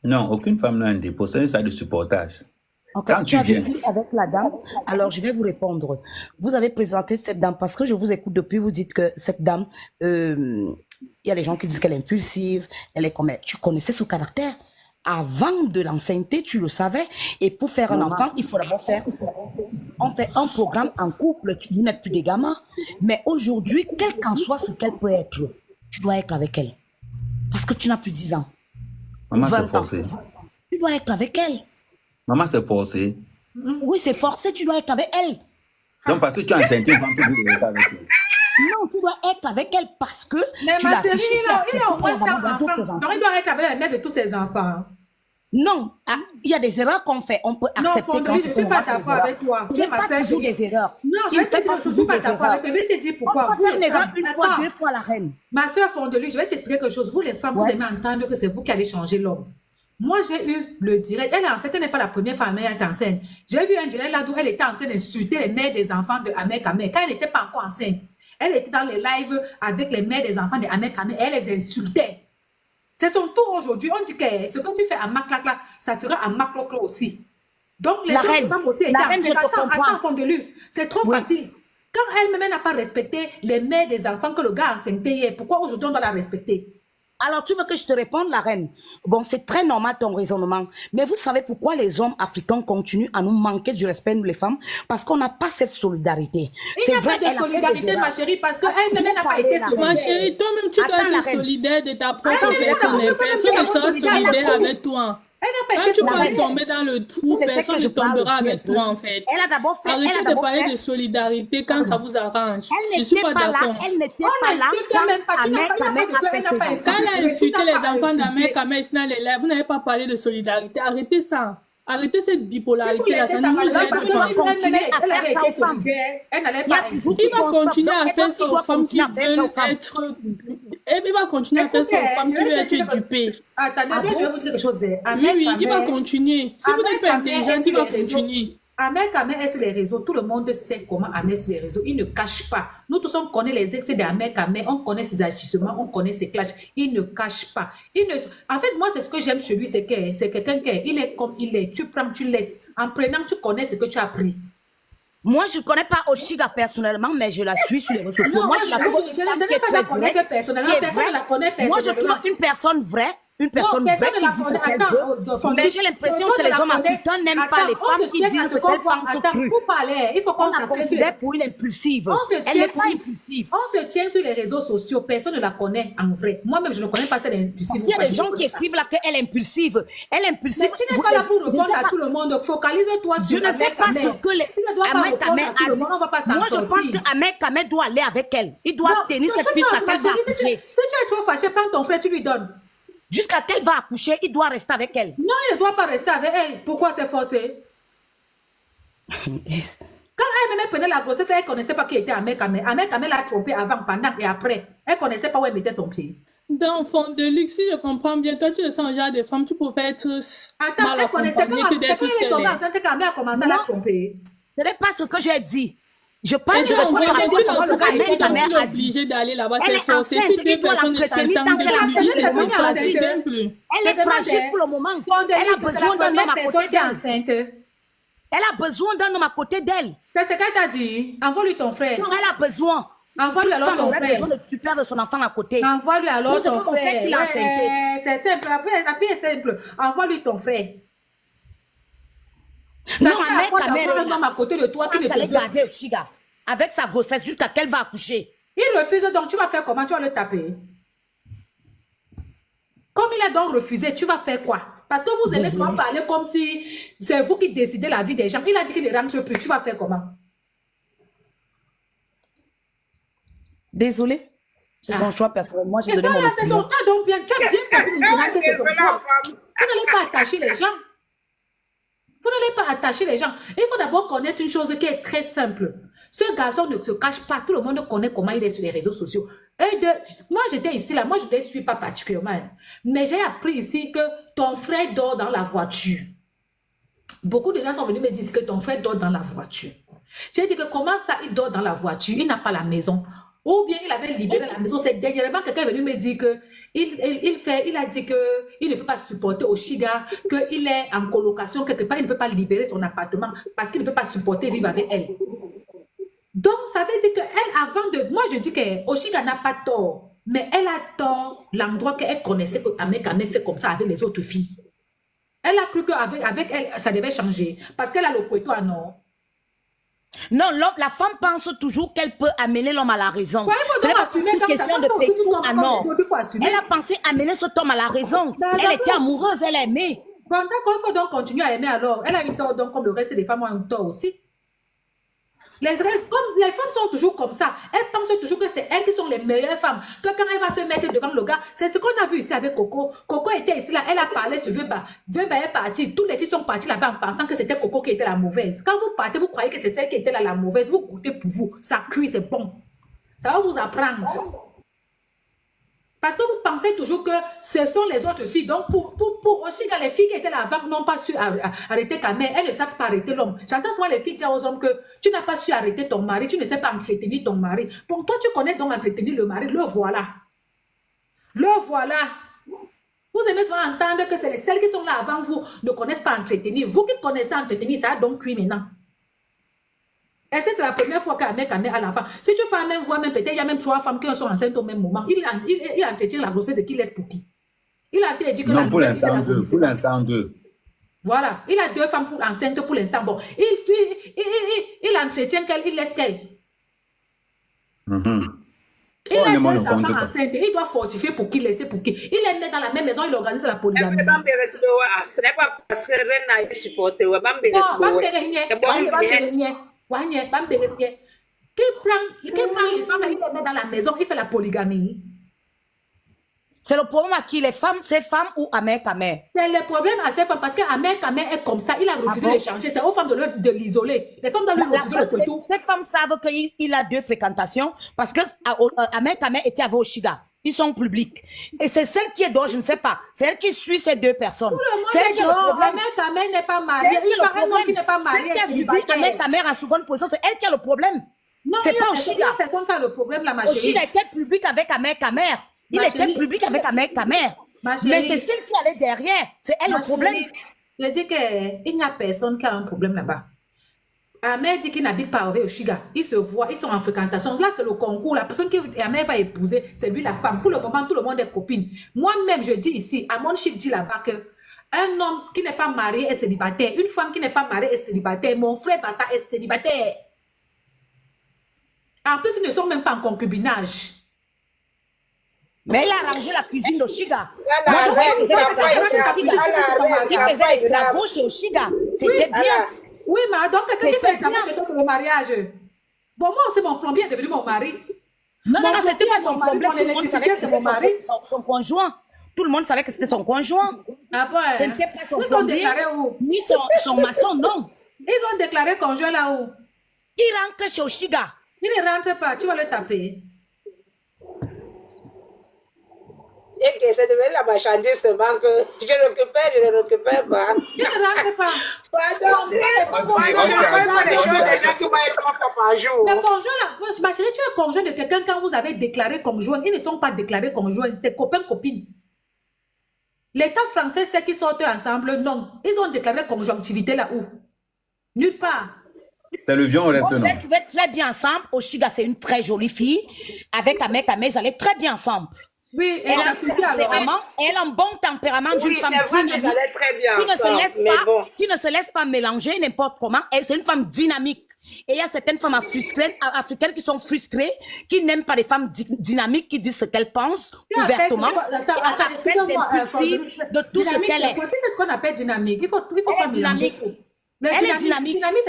Non, aucune femme n'a un défaut. C'est ça de supportage. Okay, tu as vécu avec la dame. Alors, je vais vous répondre. Vous avez présenté cette dame parce que je vous écoute depuis. Vous dites que cette dame, il y a des gens qui disent qu'elle est impulsive. Elle est comme... Tu connaissais son caractère. Avant de l'ancienneté, tu le savais. Et pour faire un enfant, il faut d'abord faire... On fait un programme en couple. Vous n'êtes plus des gamins. Mais aujourd'hui, quel qu'en soit ce qu'elle peut être, tu dois être avec elle. Parce que tu n'as plus 10 ans. Maman, c'est forcé. Tu dois être avec elle. Maman, c'est forcé. Oui, c'est forcé, tu dois être avec elle. Donc, parce que tu as enceinte, tu dois être avec elle. Non, tu dois être avec elle parce que mais tu l'as chérie, il a au moins 5 enfants. Donc, il doit être avec la mère de tous ses enfants. Non, il y a des erreurs qu'on fait. On peut accepter quand c'est je ne suis pas d'accord avec toi. Ce n'est pas toujours des erreurs. Non, je vais te dire que je ne suis pas d'accord avec toi. Je vais te dire pourquoi. On peut faire l'erreur une fois, 2 fois la reine. Ma soeur Fondelui, je vais t'expliquer quelque chose. Vous, les femmes, vous aimez entendre que c'est vous qui allez changer l'homme. Moi, j'ai eu le direct. Elle est enceinte, elle n'est pas la première femme, elle est enceinte. J'ai vu un direct là où elle était en train d'insulter les mères des enfants de Ahmed Kamer. Quand elle n'était pas encore enceinte, elle était dans les lives avec les mères des enfants de Ahmed Kamer. Elle les insultait. C'est son tour aujourd'hui. On dit que ce que tu fais à Maklakla, ça sera à Makloklo aussi. Donc, les autres femmes aussi étaient enceintes. Attends, Fondelus, c'est trop facile. Quand elle-même n'a pas respecté les mères des enfants que le gars a enceinté hier, pourquoi aujourd'hui on doit la respecter? Alors, tu veux que je te réponde, la reine? Bon, c'est très normal ton raisonnement. Mais vous savez pourquoi les hommes africains continuent à nous manquer du respect, nous les femmes? Parce qu'on n'a pas cette solidarité. Il n'y a pas de solidarité, ma chérie, parce qu'elle-même n'a pas été solidaire. Ma chérie, toi-même, tu dois être solidaire de ta propre personne. Personne ne sera solidaire avec toi. Quand tu vas tomber dans le trou, personne ne tombera avec toi, en fait. Elle a d'abord fait... Arrêtez de parler de solidarité quand ça vous arrange. Je ne suis pas d'accord. Elle n'était pas là quand elle a insulté les enfants d'Ahmed Kamer dans les lives, vous n'avez pas parlé de solidarité. Arrêtez ça. Arrêtez cette bipolarité. Ça ne nous aide pas. Il va continuer à faire ça aux femmes qui veulent être... Il va continuer à faire ça aux femmes qui veulent être dupées. Attendez, je vais vous dire quelque chose. Oui, il va continuer. Si vous n'êtes pas intelligent, il va continuer. Ahmed Kamer est sur les réseaux. Tout le monde sait comment Ahmed est sur les réseaux. Il ne cache pas. Nous tous, on connaît les excès d'Ahmed Kamer. On connaît ses agissements. On connaît ses clashs. Il ne cache pas. En fait, moi, c'est ce que j'aime chez lui. C'est quelqu'un qui est comme il est. Tu prends, tu laisses. En prenant, tu connais ce que tu as pris. Moi, je ne connais pas Oshiga personnellement, mais je la suis sur les réseaux sociaux. Moi, je la trouve une personne qui est très directe, qui est vraie. Moi, je trouve une personne vraie, une personne personne vraie ne la qui dit ce connaît. qu'elle Attends, veut. Mais j'ai l'impression que les hommes africains n'aiment pas les femmes qui disent ce qu'elles pensent cru. Pour parler, il faut qu'on On la considère pour une impulsive. Elle n'est pas impulsive. On se tient sur les réseaux sociaux, personne ne la connaît en vrai. Moi-même, je ne connais pas cette impulsive. Il y a des gens qui écrivent là qu'elle est impulsive. Elle est impulsive. Mais tu n'es pas là pour répondre à tout le monde. Focalise-toi sur je ne sais pas ce que les Ahmed Kamer a dit. Moi, je pense que Ahmed Kamer doit aller avec elle. Il doit tenir cette fille jusqu'à qu'elle va accoucher. Si tu es trop fâché, prends ton frère, tu lui donnes. Jusqu'à qu'elle va accoucher, il doit rester avec elle. Non, il ne doit pas rester avec elle. Pourquoi c'est forcé? Quand elle-même prenait la grossesse, elle ne connaissait pas qui était Ahmed Kamer. Ahmed Kamer l'a trompée avant, pendant et après. Elle ne connaissait pas où elle mettait son pied. Dans fond de luxe, si je comprends bien, toi tu es un genre de femme, tu pouvais être Attends, mal elle connaissait accompagnée que d'être elle est tombée seule. enceinte quand Ahmed a commencé à la tromper. Ce n'est pas ce que j'ai dit. Je parle Et de donc, répondre à tu ce que Ahmed Kamer es a dit. obligé d'aller là-bas, Elle c'est est forcé. enceinte, Si deux il doit la personnes ne prétenir s'entendent tant qu'elle a pas, fait c'est le pas fragile. simple. Elle est fragile pour le moment. Elle a besoin d'un homme à côté d'elle. Enceinte. Elle a besoin d'un homme à côté d'elle. C'est ce qu'elle t'a dit. Envoie-lui ton frère. Non, elle a besoin. Envoie-lui alors Femme ton aurait besoin frère. de tu de son enfant à côté. Envoie-lui alors Non, c'est ton pas mon frère frère. qui l'a enceinte. C'est simple. La fille est simple. Envoie-lui ton frère. Non, Ça sert à Ahmed quoi Kamer d'avoir un homme à côté de toi qui ne te elle est veut. gardée au Chiga avec sa grossesse jusqu'à qu'elle va accoucher. Il refuse, donc tu vas faire comment? Tu vas le taper. Comme il a donc refusé, tu vas faire quoi? Parce que vous aimez trop parler comme si c'est vous qui décidez la vie des gens. Il a dit qu'il ne rentre plus. Tu vas faire comment? Désolée. C'est son choix personnel. Moi, j'ai Et donné mon voilà, c'est son opinion. choix. Donc bien, tu as bien compris maintenant que c'est son choix. Vous n'allez pas attacher les gens. Vous n'allez pas attacher les gens. Il faut d'abord connaître une chose qui est très simple. Ce garçon ne se cache pas. Tout le monde connaît comment il est sur les réseaux sociaux. Moi, j'étais ici, là. Moi, je ne les suis pas particulièrement. Hein. Mais j'ai appris ici que ton frère dort dans la voiture. Beaucoup de gens sont venus me dire que ton frère dort dans la voiture. J'ai dit que comment ça, il dort dans la voiture? Il n'a pas la maison. Ou bien il avait libéré la maison. C'est dernièrement quelqu'un est venu me dire que il a dit qu'il ne peut pas supporter au Chiga, qu'il est en colocation quelque part, il ne peut pas libérer son appartement parce qu'il ne peut pas supporter vivre avec elle. Donc, ça veut dire qu'elle, avant de... Moi, je dis que Oshiga n'a pas tort, mais elle a tort l'endroit qu'elle connaissait que Ahmed Kamer fait comme ça avec les autres filles. Elle a cru qu'avec elle, ça devait changer parce qu'elle a le couteau à non. Non, la femme pense toujours qu'elle peut amener l'homme à la raison. Ouais, Ce n'est pas parce que c'est question de payer tout à non. Elle a pensé amener cet homme à la raison. Elle était amoureuse, elle aimait. Pendant qu'il faut donc continuer à aimer alors, elle a eu tort donc comme le reste des femmes ont un tort aussi. Les femmes sont toujours comme ça. Elles pensent toujours que c'est elles qui sont les meilleures femmes. Que quand elle va se mettre devant le gars, c'est ce qu'on a vu ici avec Coco. Coco était ici là, elle a parlé sur Vemba. Vemba est partie. Toutes les filles sont parties là-bas en pensant que c'était Coco qui était la mauvaise. Quand vous partez, vous croyez que c'est celle qui était là la mauvaise. Vous goûtez pour vous. Ça cuit, c'est bon. Ça va vous apprendre. Parce que vous pensez toujours que ce sont les autres filles. Donc, pour Oshiga, les filles qui étaient là avant n'ont pas su arrêter Kamer. Elles ne savent pas arrêter l'homme. J'entends souvent les filles dire aux hommes que tu n'as pas su arrêter ton mari, tu ne sais pas entretenir ton mari. Bon, toi, tu connais donc entretenir le mari. Le voilà. Le voilà. Vous aimez souvent entendre que c'est celles qui sont là avant vous ne connaissent pas entretenir. Vous qui connaissez entretenir, ça a donc cuit maintenant. Est-ce que c'est la première fois qu'un mec a l'enfant? Si tu peux même voir, même peut-être il y a même 3 femmes qui sont enceintes au même moment. Il entretient la grossesse et qu'il laisse pour qui? Il a dit que non, pour l'instant 2. Pour l'instant 2. Voilà. Il a 2 femmes enceintes pour l'instant. Bon, il entretient qu'elle, il laisse qu'elle. Il a 2 enfants enceintes. Il doit fortifier pour qui, laisser pour qui. Il est né dans la même maison, il organise la polygamie. Ce n'est pas parce que Rena est supporté. Qui prend les femmes, il les met dans la maison, il fait la polygamie. C'est le problème à qui? Les femmes, ces femmes ou Ahmed Kamer? C'est le problème à ces femmes parce qu'Ahmed Kamer est comme ça. Il a refusé de changer. C'est aux femmes de l'isoler. Les femmes doivent lui refuser le tout. Ces femmes savent qu'il a 2 fréquentations parce que Ahmed Kamer était avec Oshiga. Ils sont publics. Et c'est celle qui est dehors, je ne sais pas. C'est elle qui suit ces 2 personnes. C'est elle qui a le problème. Ahmed Kamer n'est pas marié. Il paraît non qui n'est pas marié. Celle qui a suivi Ahmed Kamer en seconde position, c'est elle qui a le problème. C'est pas Oshiga. Personne qui a le problème, la ma chérie. Oshiga était public avec Ahmed Kamer. Il était public avec Ahmed Kamer. Mais c'est celle qui allait derrière. C'est elle le problème. Je dis qu'il n'y a personne qui a un problème là-bas. Ahmed dit qu'il n'habite pas avec Oshiga. Ils se voient, ils sont en fréquentation. Là, c'est le concours. La personne que Ahmed va épouser, c'est lui la femme. Pour le moment, tout le monde est copine. Moi-même, je dis ici, à mon chiffre dit là-bas que un homme qui n'est pas marié est célibataire. Une femme qui n'est pas mariée est célibataire. Mon frère Bassa est célibataire. En plus, ils ne sont même pas en concubinage. Mais elle a arrangé la cuisine d'Oshiga. La Moi, je reine, vois la paille, il faisait les travaux chez Oshiga. C'était bien. Oui, mais donc quelqu'un qui C'est fait les bien. travaux chez toi pour le mariage. Bon, moi aussi, mon plombier est devenu mon mari. Non, Mon non, c'était pas plombier, son mon mari, problème. mon Tout le monde savait électricien, que c'est c'était mon mari. son conjoint. Tout le monde savait que c'était son conjoint. Ah bon? Ce n'était pas son Ils ont plombier, déclaré où? ni son maçon, non. Ils ont déclaré conjoint là-haut. Il rentre chez Oshiga. Il ne rentre pas, tu vas le taper. Et que c'est devenu la marchandise seulement que je ne récupère pas. Il ne rentre pas. Pardon, je ne récupère pas les choses des gens qui vont être 3 fois par jour. Mais conjoint là, ma chérie, tu es conjoint de quelqu'un quand vous avez déclaré conjoint. Ils ne sont pas déclarés conjoints, c'est copain-copine. L'État français sait qu'ils sortent ensemble, non. Ils ont déclaré conjonctivité là où? Nulle part. C'est le vieux, on reste On se non. trouvait très bien ensemble. Oshiga, c'est une très jolie fille. Avec Ahmed, ils allaient très bien ensemble. Oui, et Elle a ça un suffit alors. tempérament, elle a un bon tempérament d'une Oui, femme c'est vrai qu'ils dynamique. allaient très bien Qui ne se ensemble, laisse mais pas, bon. qui ne se laisse pas mélanger n'importe comment. C'est une femme dynamique. Et il y a certaines femmes africaines qui sont frustrées, qui n'aiment pas les femmes dynamiques, qui disent ce qu'elles pensent Tu appelles- ouvertement. Attends, Et après, excusez-moi, impulsive de tout ce dynamique, qu'elle est. c'est ce qu'on appelle dynamique. Il faut Elle pas est mélanger. dynamique. Mais Elle est dynamique. Dynamique,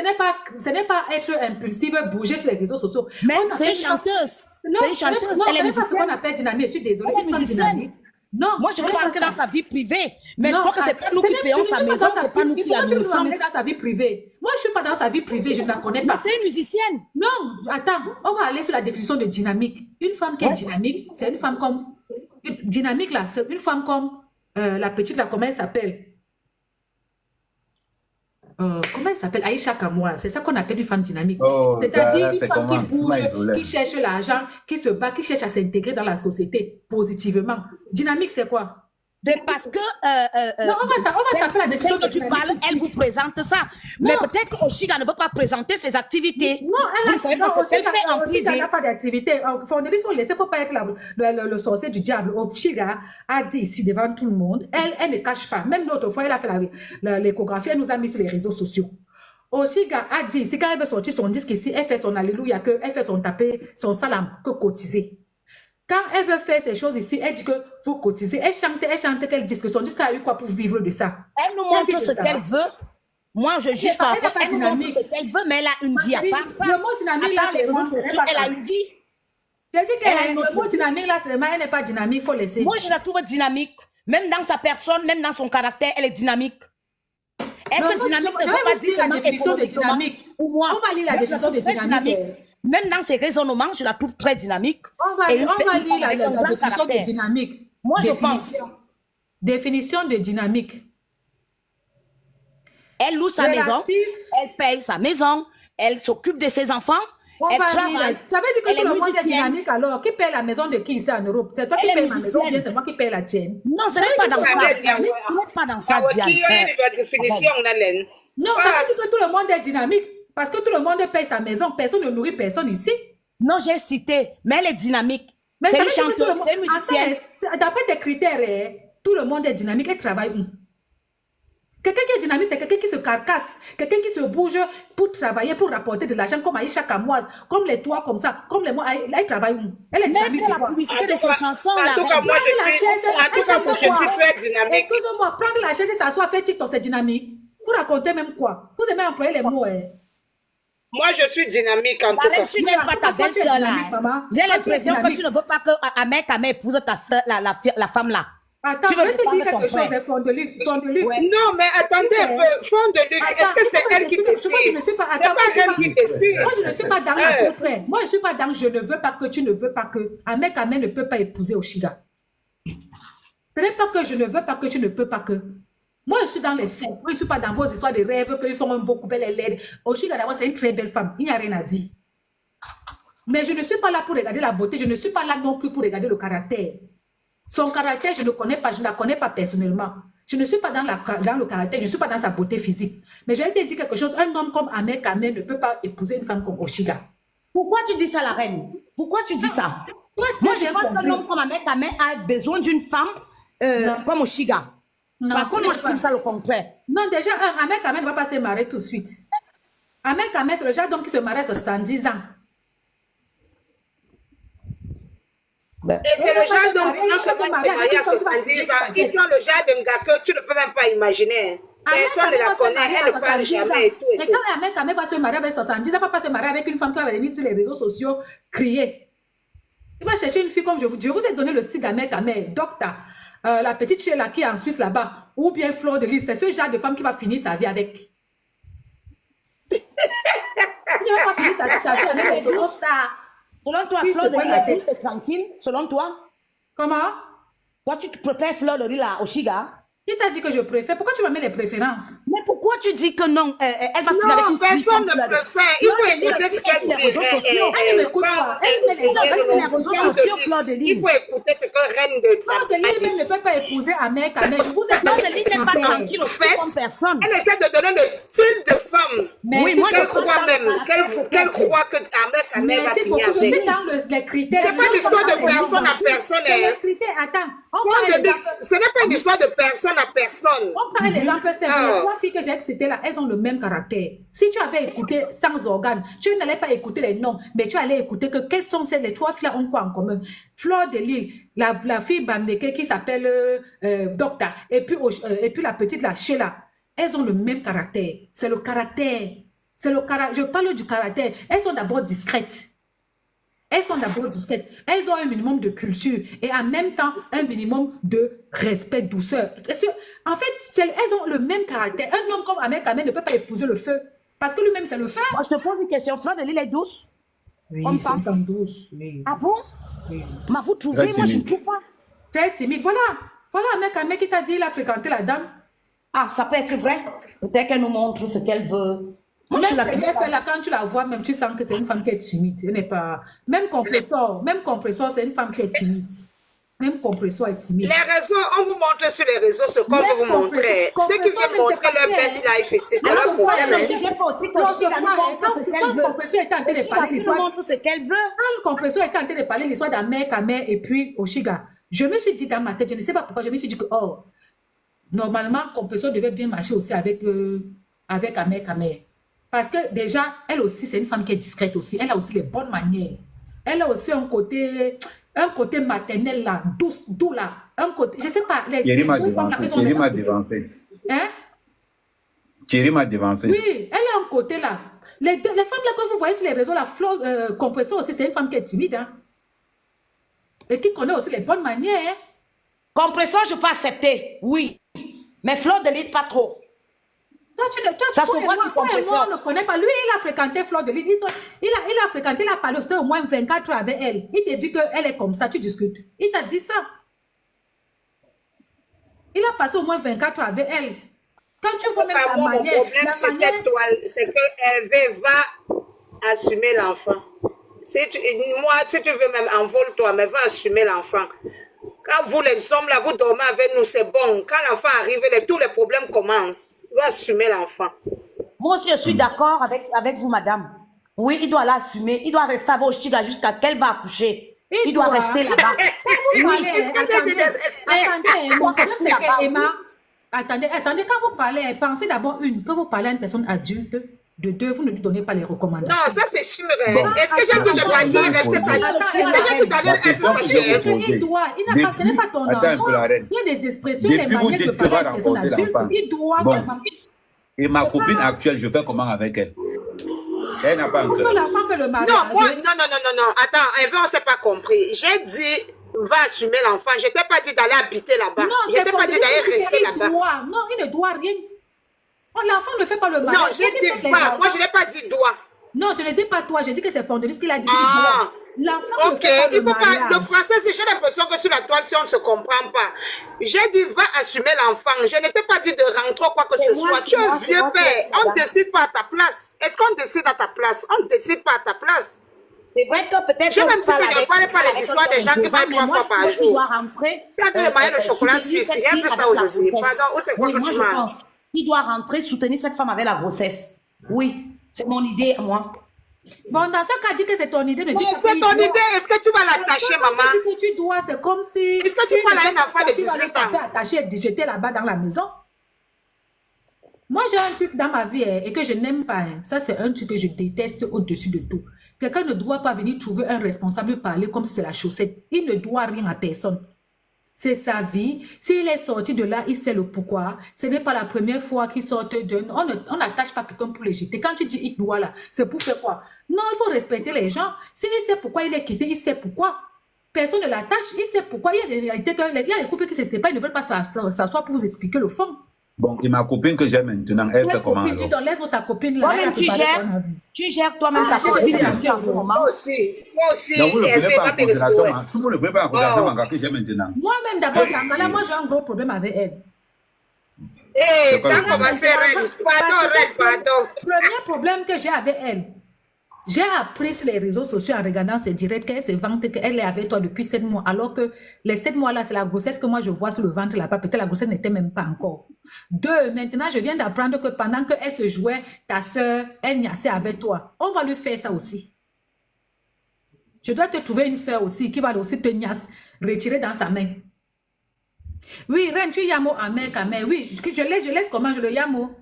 ce n'est pas être impulsive, bouger sur les réseaux sociaux. Mais On c'est appelle une ça- chanteuse. Non, C'est une chanteuse. non, Elle est ce n'est pas ce musicienne. qu'on appelle dynamique. Je suis désolée. Elle est Une femme musicienne. dynamique. Non. Moi, je ne veux ce pas n'est rentrer ça. dans sa vie privée. Mais je Non, crois que c'est pas nous ce qui n'est- payons je ne sa suis pas maison, dans sa c'est pas vie nous qui privée. la Pourquoi tu veux nourrissons. m'amener dans sa vie privée? Moi, je ne suis pas dans sa vie privée, je ne la connais pas. C'est une musicienne. Non, attends, on va aller sur la définition de dynamique. Une femme qui est dynamique, c'est une femme comme... Dynamique, là, c'est une femme comme la petite, là, comment elle s'appelle? Comment elle s'appelle? Aïcha Kamoua. C'est ça qu'on appelle une femme dynamique. Oh, C'est-à-dire ça, une c'est femme qui comment? bouge, Comment il qui cherche l'argent, qui se bat, qui cherche à s'intégrer dans la société positivement. Dynamique, c'est quoi? C'est parce que Non, on va taper la de définition celle que tu dynamique parles, tout de elle vous suite. présente ça. Mais peut-être qu'Oshiga ne veut pas présenter ses activités. Non, Vous ne savez pas ce qu'elle fait en Oshiga privé. n'a pas d'activité. Fondelis, il ne faut pas être le sorcier du diable. Oshiga a dit ici devant tout le monde, elle ne cache pas. Même l'autre fois, elle a fait l'échographie, elle nous a mis sur les réseaux sociaux. Oshiga a dit ici, quand elle veut sortir son disque ici, elle fait son alléluia, elle fait son tapé, son salam, que cotiser. Quand elle veut faire ces choses ici, elle dit que vous cotisez. Elle chante qu'elle dit que son disque a eu quoi pour vivre de ça. Elle nous montre ce qu'elle veut. Moi, je juge par rapport. Elle nous montre ce qu'elle veut, mais elle a une vie à part ça. Le mot dynamique, À là, part les c'est réseaux vraiment, sociaux, elle a une vie. j'ai dit que le mot dynamique, là, c'est elle n'est pas dynamique, il faut laisser. Moi, je la trouve dynamique. Même dans sa personne, même dans son caractère, elle est dynamique. Être dynamique ne veut pas dire la seulement définition de économiquement. dynamique. Ou moi, On va lire la moi, je définition trouve de très dynamique. Même dans ses raisonnements, je la trouve très dynamique. On va Et lire une femme la avec un grand définition de caractère. dynamique. Moi, je Définition. pense. Définition de dynamique. Elle loue sa Relatif. maison, elle paye sa maison, elle s'occupe de ses enfants, On elle va travaille. lire. Ça veut dire que Elle tout est le monde est musicienne. dynamique alors. Qui paye la maison de qui ici en Europe? C'est toi qui Elle est payes ma maison ou bien musicienne. c'est moi qui paye la tienne? Non, ce n'est pas dans ça. veut dire- Ce n'est pas dans ça, Ah, Diane. qui est la définition, Nalen? Non, ça veut dire que tout le monde est dynamique. Parce que tout le monde paye sa maison. Personne ne nourrit personne ici. Non, j'ai cité, mais elle est dynamique. Mais C'est ça une veut dire que tout le chanteuse, monde- c'est une musicienne. Attends, d'après tes critères, tout le monde est dynamique et travaille où? Quelqu'un qui est dynamique, c'est quelqu'un qui se carcasse, quelqu'un qui se bouge pour travailler, pour rapporter de l'argent, comme Aïcha Kamoise, comme les toits, comme ça, comme les mois. Elle travaille où? Elle est Mais dynamique. c'est la c'est quoi? publicité de En tout cas- ses chansons, en là. tout cas, moi, Prendre la je suis- chaise, en tout cas, moi, je suis très dynamique. Excusez-moi, prendre la chaise et s'asseoir, faire TikTok, c'est dynamique. Vous racontez même quoi? Vous aimez employer les mots, hein? Moi, je suis dynamique en tout cas. Pareil, tu n'aimes pas ta Pourquoi tu es belle-sœur, dynamique, là. maman? J'ai Pourquoi tu es l'impression que dynamique? tu ne veux pas que Ahmed épouse ta sœur, la femme, là. Attends, Tu je veux vais te dire défendre quelque ton chose, frère. c'est fond de luxe, fond de luxe. Non, mais attendez un peu. Fond de luxe, est-ce que c'est elle qui décide? Moi, je ne suis pas, C'est attends, pas elle qui décide. moi, je ne suis pas dans la contraire. Moi, je ne suis pas dans je ne veux pas que, tu ne veux pas que. Ahmed ne peut pas épouser Oshiga. Ce n'est pas que je ne veux pas que, tu ne peux pas que. Moi, je suis dans les faits. Moi, je ne suis pas dans vos histoires de rêves, qu'ils font un beau couple, elle est laide. Oshiga, d'abord, c'est une très belle femme. Il n'y a rien à dire. Mais je ne suis pas là pour regarder la beauté. Je ne suis pas là non plus pour regarder le caractère. Son caractère, je ne connais pas. Je ne la connais pas personnellement. Je ne suis pas dans le caractère, je ne suis pas dans sa beauté physique. Mais je vais te dire quelque chose, un homme comme Ahmed Kamel ne peut pas épouser une femme comme Oshiga. Pourquoi tu dis ça, la reine? Pourquoi tu dis ça? Toi, Moi, je pense qu'un homme comme Ahmed Kamel a besoin d'une femme comme Oshiga. Non, Par contre, moi, je trouve ça le contraire. Non, déjà, Ahmed Kamel ne va pas se marier tout de suite. Ahmed Kamel, c'est le genre d'homme qui se marie à 70 ans. Et c'est le genre d'homme qui non seulement se marie à 70 ans, il prend le genre d'un gars que tu ne peux même pas imaginer. Personne ne la connaît, elle ne parle jamais et tout. Et quand Ahmed Kamel va se marier avec 70 ans, il ne va pas se marier avec une femme qui va venir sur les réseaux sociaux crier. Il va chercher une fille comme je vous ai donné le site d'Ahmed Kamel, Docta, la petite Sheila qui est en Suisse là-bas, ou bien Fleur de Lys. C'est ce genre de femme qui va finir sa vie avec. Il ne va pas finir sa vie avec les solo stars. Selon toi, Fleur de Lys, c'est tranquille? Selon toi? Comment? Toi, tu préfères Fleur de Lys à Oshiga? Qui t'a dit que je préfère? Pourquoi tu vas mettre les préférences? Mais pourquoi tu dis que non? Elle va finir avec Non, une fille personne comme ne préfère. Il faut écouter ce qu'elle dit. Elle ne m'écoute pas. Elle met les Il faut écouter ce que Reine de Fleur de Lys ne peut pas épouser Ahmed Kamel. Je vous ai Fleur de Lys n'est pas tranquille En aussi fait, comme personne. elle essaie de donner le style de femme. Oui, moi, Qu'elle je croit pense même, que qu'elle croit que Ahmed Kamel va Merci finir beaucoup. Je suis avec. dans les critères. C'est pas une histoire de personne à personne. Les critères, attends. Ce n'est pas une histoire de personne à personne. On prend un exemple simple. Les trois filles que j'ai citées là, elles ont le même caractère. Si tu avais écouté sans organes, tu n'allais pas écouter les noms, mais tu allais écouter que quelles sont les trois filles ont quoi en commun. Fleur de Lys, la fille Bamdeke qui s'appelle Docta, et puis la petite la Sheila. Elles ont le même caractère. C'est le caractère. Je parle du caractère. Elles sont d'abord discrètes. Elles sont d'abord discrètes. Elles ont un minimum de culture et en même temps un minimum de respect, douceur. En fait, elles ont le même caractère. Un homme comme Ahmed Kamel ne peut pas épouser le feu parce que lui-même c'est le feu. Moi, je te pose une question. Fleur de Lys est douce? Oui, comme c'est une femme douce. Oui. Ah bon? Oui. Mais vous trouvez? Moi, je ne trouve pas. Très timide. Voilà Ahmed Kamel qui t'a dit il a fréquenté la dame. Ah, ça peut être vrai. Peut-être qu'elle nous montre ce qu'elle veut. Moi, Même là, quand tu la vois, même tu sens que c'est une femme qui est timide. Elle n'est pas. Même compresseur, c'est une femme qui est timide. Même compresseur est timide. Les réseaux, on vous montre sur les réseaux ce qu'on veut vous montrer. Ceux qui viennent montrer leur best life ici, c'est leur problème. Quand le compresseur était en train de parler l'histoire, montre ce qu'elle veut. Quand le compresseur était en train de parler l'histoire d'Ahmed Kamel et puis Oshiga, je me suis dit dans ma tête, je ne sais pas pourquoi, je me suis dit que normalement, compresseur devait bien marcher aussi avec Ahmed Kamel. Parce que déjà, elle aussi, c'est une femme qui est discrète aussi. Elle a aussi les bonnes manières. Elle a aussi un côté maternel là, doux là. Un côté, je ne sais pas. Thierry m'a devancé. Hein? Thierry m'a devancé. Oui, elle a un côté là. Les femmes là que vous voyez sur les réseaux, la Fleur Compresseur aussi, c'est une femme qui est timide. Hein? Et qui connaît aussi les bonnes manières. Hein? Compresseur, je peux accepter. Oui. Mais Fleur de Lys, pas trop. Ça se voit sur compresseur. On ne connaît pas. Lui, il a fréquenté Fleur de Lys. Il a fréquenté, il a parlé aussi au moins 24 heures avec elle. Il te dit qu'elle est comme ça, tu discutes. Il t'a dit ça. Il a passé au moins 24 heures avec elle. Quand tu vois même la manière... Mon problème sur cette toile, c'est que Hervé va assumer l'enfant. Si tu veux même, envole-toi, mais va assumer l'enfant. Quand vous, les hommes, là, vous dormez avec nous, c'est bon. Quand l'enfant arrive, tous les problèmes commencent. Il doit assumer l'enfant. Moi aussi, je suis d'accord avec vous, madame. Oui, il doit l'assumer. Il doit rester avec Oshiga jusqu'à qu'elle va accoucher. Il doit rester là-bas. Attendez, quand vous parlez, pensez d'abord que vous parlez à une personne adulte. De deux, vous ne lui donnez pas les recommandations. Non, ça c'est sûr. Bon. Est-ce que j'ai dit de partir rester ça? Est-ce que j'ai dit d'aller être fâché? Ce n'est pas ton enfant. Il y a des expressions, des manières de parler à une personne adulte. Il doit... Et ma copine actuelle, je fais comment avec elle? Elle n'a pas encore. L'enfant fait le mariage. Non. Attends, Hervé, on ne s'est pas compris. J'ai dit... va assumer l'enfant. Je ne t'ai pas dit d'aller habiter là-bas. Je ne t'ai pas dit d'aller rester là-bas. Non, il ne doit rien. L'enfant ne fait pas le mariage. Non, j'ai dit va. Moi, je n'ai pas dit doit. Non, je ne dis pas toi. Je dis que c'est Fondelis qui l'a dit. L'enfant ne fait pas le mariage. Le français, j'ai l'impression que sur la toile, si on ne se comprend pas. J'ai dit va assumer l'enfant. Je ne t'ai pas dit de rentrer quoi que ce soit. Tu es un vieux père. On ne décide pas à ta place. Est-ce qu'on décide à ta place? On ne décide pas à ta place. C'est vrai que peut-être... J'ai même dit que je ne parlais pas les histoires des gens qui vont 3 fois par jour. doit rentrer... Tu as le maillot de chocolat suisse. J'ai vu ça aujourd'hui. Pardon, où c'est quoi Oui, que moi tu je m'as... pense. Il doit rentrer, soutenir cette femme avec la grossesse. Oui, c'est mon idée à moi. Bon, dans ce cas, dis que c'est ton idée. Ne dis Mais pas c'est que ton tu dois. idée. Est-ce que tu vas l'attacher, Quand maman? tu dis que tu dois, c'est comme si... Est-ce que tu parles à un enfant de 18 ans? Attaché et jeter là-bas dans la maison. Moi, j'ai un truc dans ma vie et que je n'aime pas. Ça, c'est un truc que je déteste au-dessus de tout. Quelqu'un ne doit pas venir trouver un responsable parler comme si c'est la chaussette. Il ne doit rien à personne. C'est sa vie. S'il est sorti de là, il sait le pourquoi. Ce n'est pas la première fois qu'il sort d'un... On n'attache pas quelqu'un pour les jeter. Quand tu dis il doit là, c'est pour faire quoi? Non, il faut respecter les gens. S'il sait pourquoi il est quitté, il sait pourquoi. Personne ne l'attache, il sait pourquoi. Il y a des couples qui se séparent, ils ne veulent pas s'asseoir pour vous expliquer le fond. Bon, et ma copine que j'ai maintenant, elle fait comment alors? Tu laisse ta copine là. Toi-même, tu gères toi-même ta situation en ce moment. Moi aussi. Moi aussi. Donc, vous ne Elle prenez fait pas en pas mes considération, espoirs. tout le monde ne prend pas en considération ma que j'ai maintenant. Moi-même, d'abord, Zangala, moi j'ai un gros problème avec elle. Eh, ça a commencé, Red. Pardon, Red, pardon. Le premier problème que j'ai avec elle, j'ai appris sur les réseaux sociaux en regardant ses directs qu'elle se vante qu'elle est avec toi depuis 7 mois, alors que les 7 mois-là, c'est la grossesse que moi je vois sur le ventre là-bas. Peut-être la grossesse n'était même pas encore. 2, maintenant, je viens d'apprendre que pendant qu'elle se jouait, ta soeur, elle niassait avec toi. On va lui faire ça aussi. Je dois te trouver une soeur aussi qui va aussi te niasse, retirer dans sa main. Oui, Ren, tu yamo Amer, Kamer. Oui, je laisse comment je le yamo.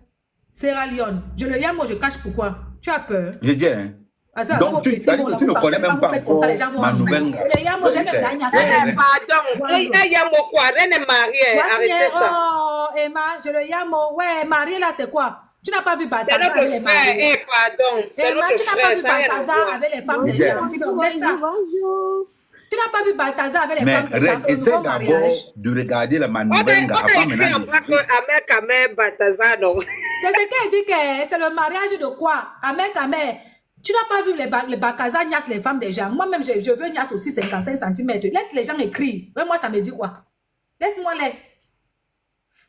Sierra Leone. Je le yamo, je cache pourquoi. Tu as peur. Je dis, hein. Donc, tu ne connais même pas encore ma nouvelle. Pardon. Il y a mon quoi? Ren est mariée. Arrêtez ça. Oh, Emma, je le yamo. Ouais, marié là, c'est quoi? Tu n'as pas vu C'est Balthazar notre avec les frère. mariés. Eh, pardon. C'est Emma, notre tu n'as pas frère. vu Ça n'a rien à Balthazar voir. avec les femmes des gens. Tu donnes ça. Bonjour. Tu n'as pas vu Balthazar avec les Mais femmes des gens. essaie Au nouveau d'abord mariage. de regarder la On nouvelle a avant écrit en maintenant. bas que Amer Kamer Balthazar, non? C'est ce qu'elle dit que c'est le mariage de quoi? Amer Kamer. Tu n'as pas vu les Balthazar niasse les femmes des gens. Moi-même, je veux niasse aussi 55 cm. Laisse les gens écrire. Mais moi, ça me dit quoi? Laisse-moi les.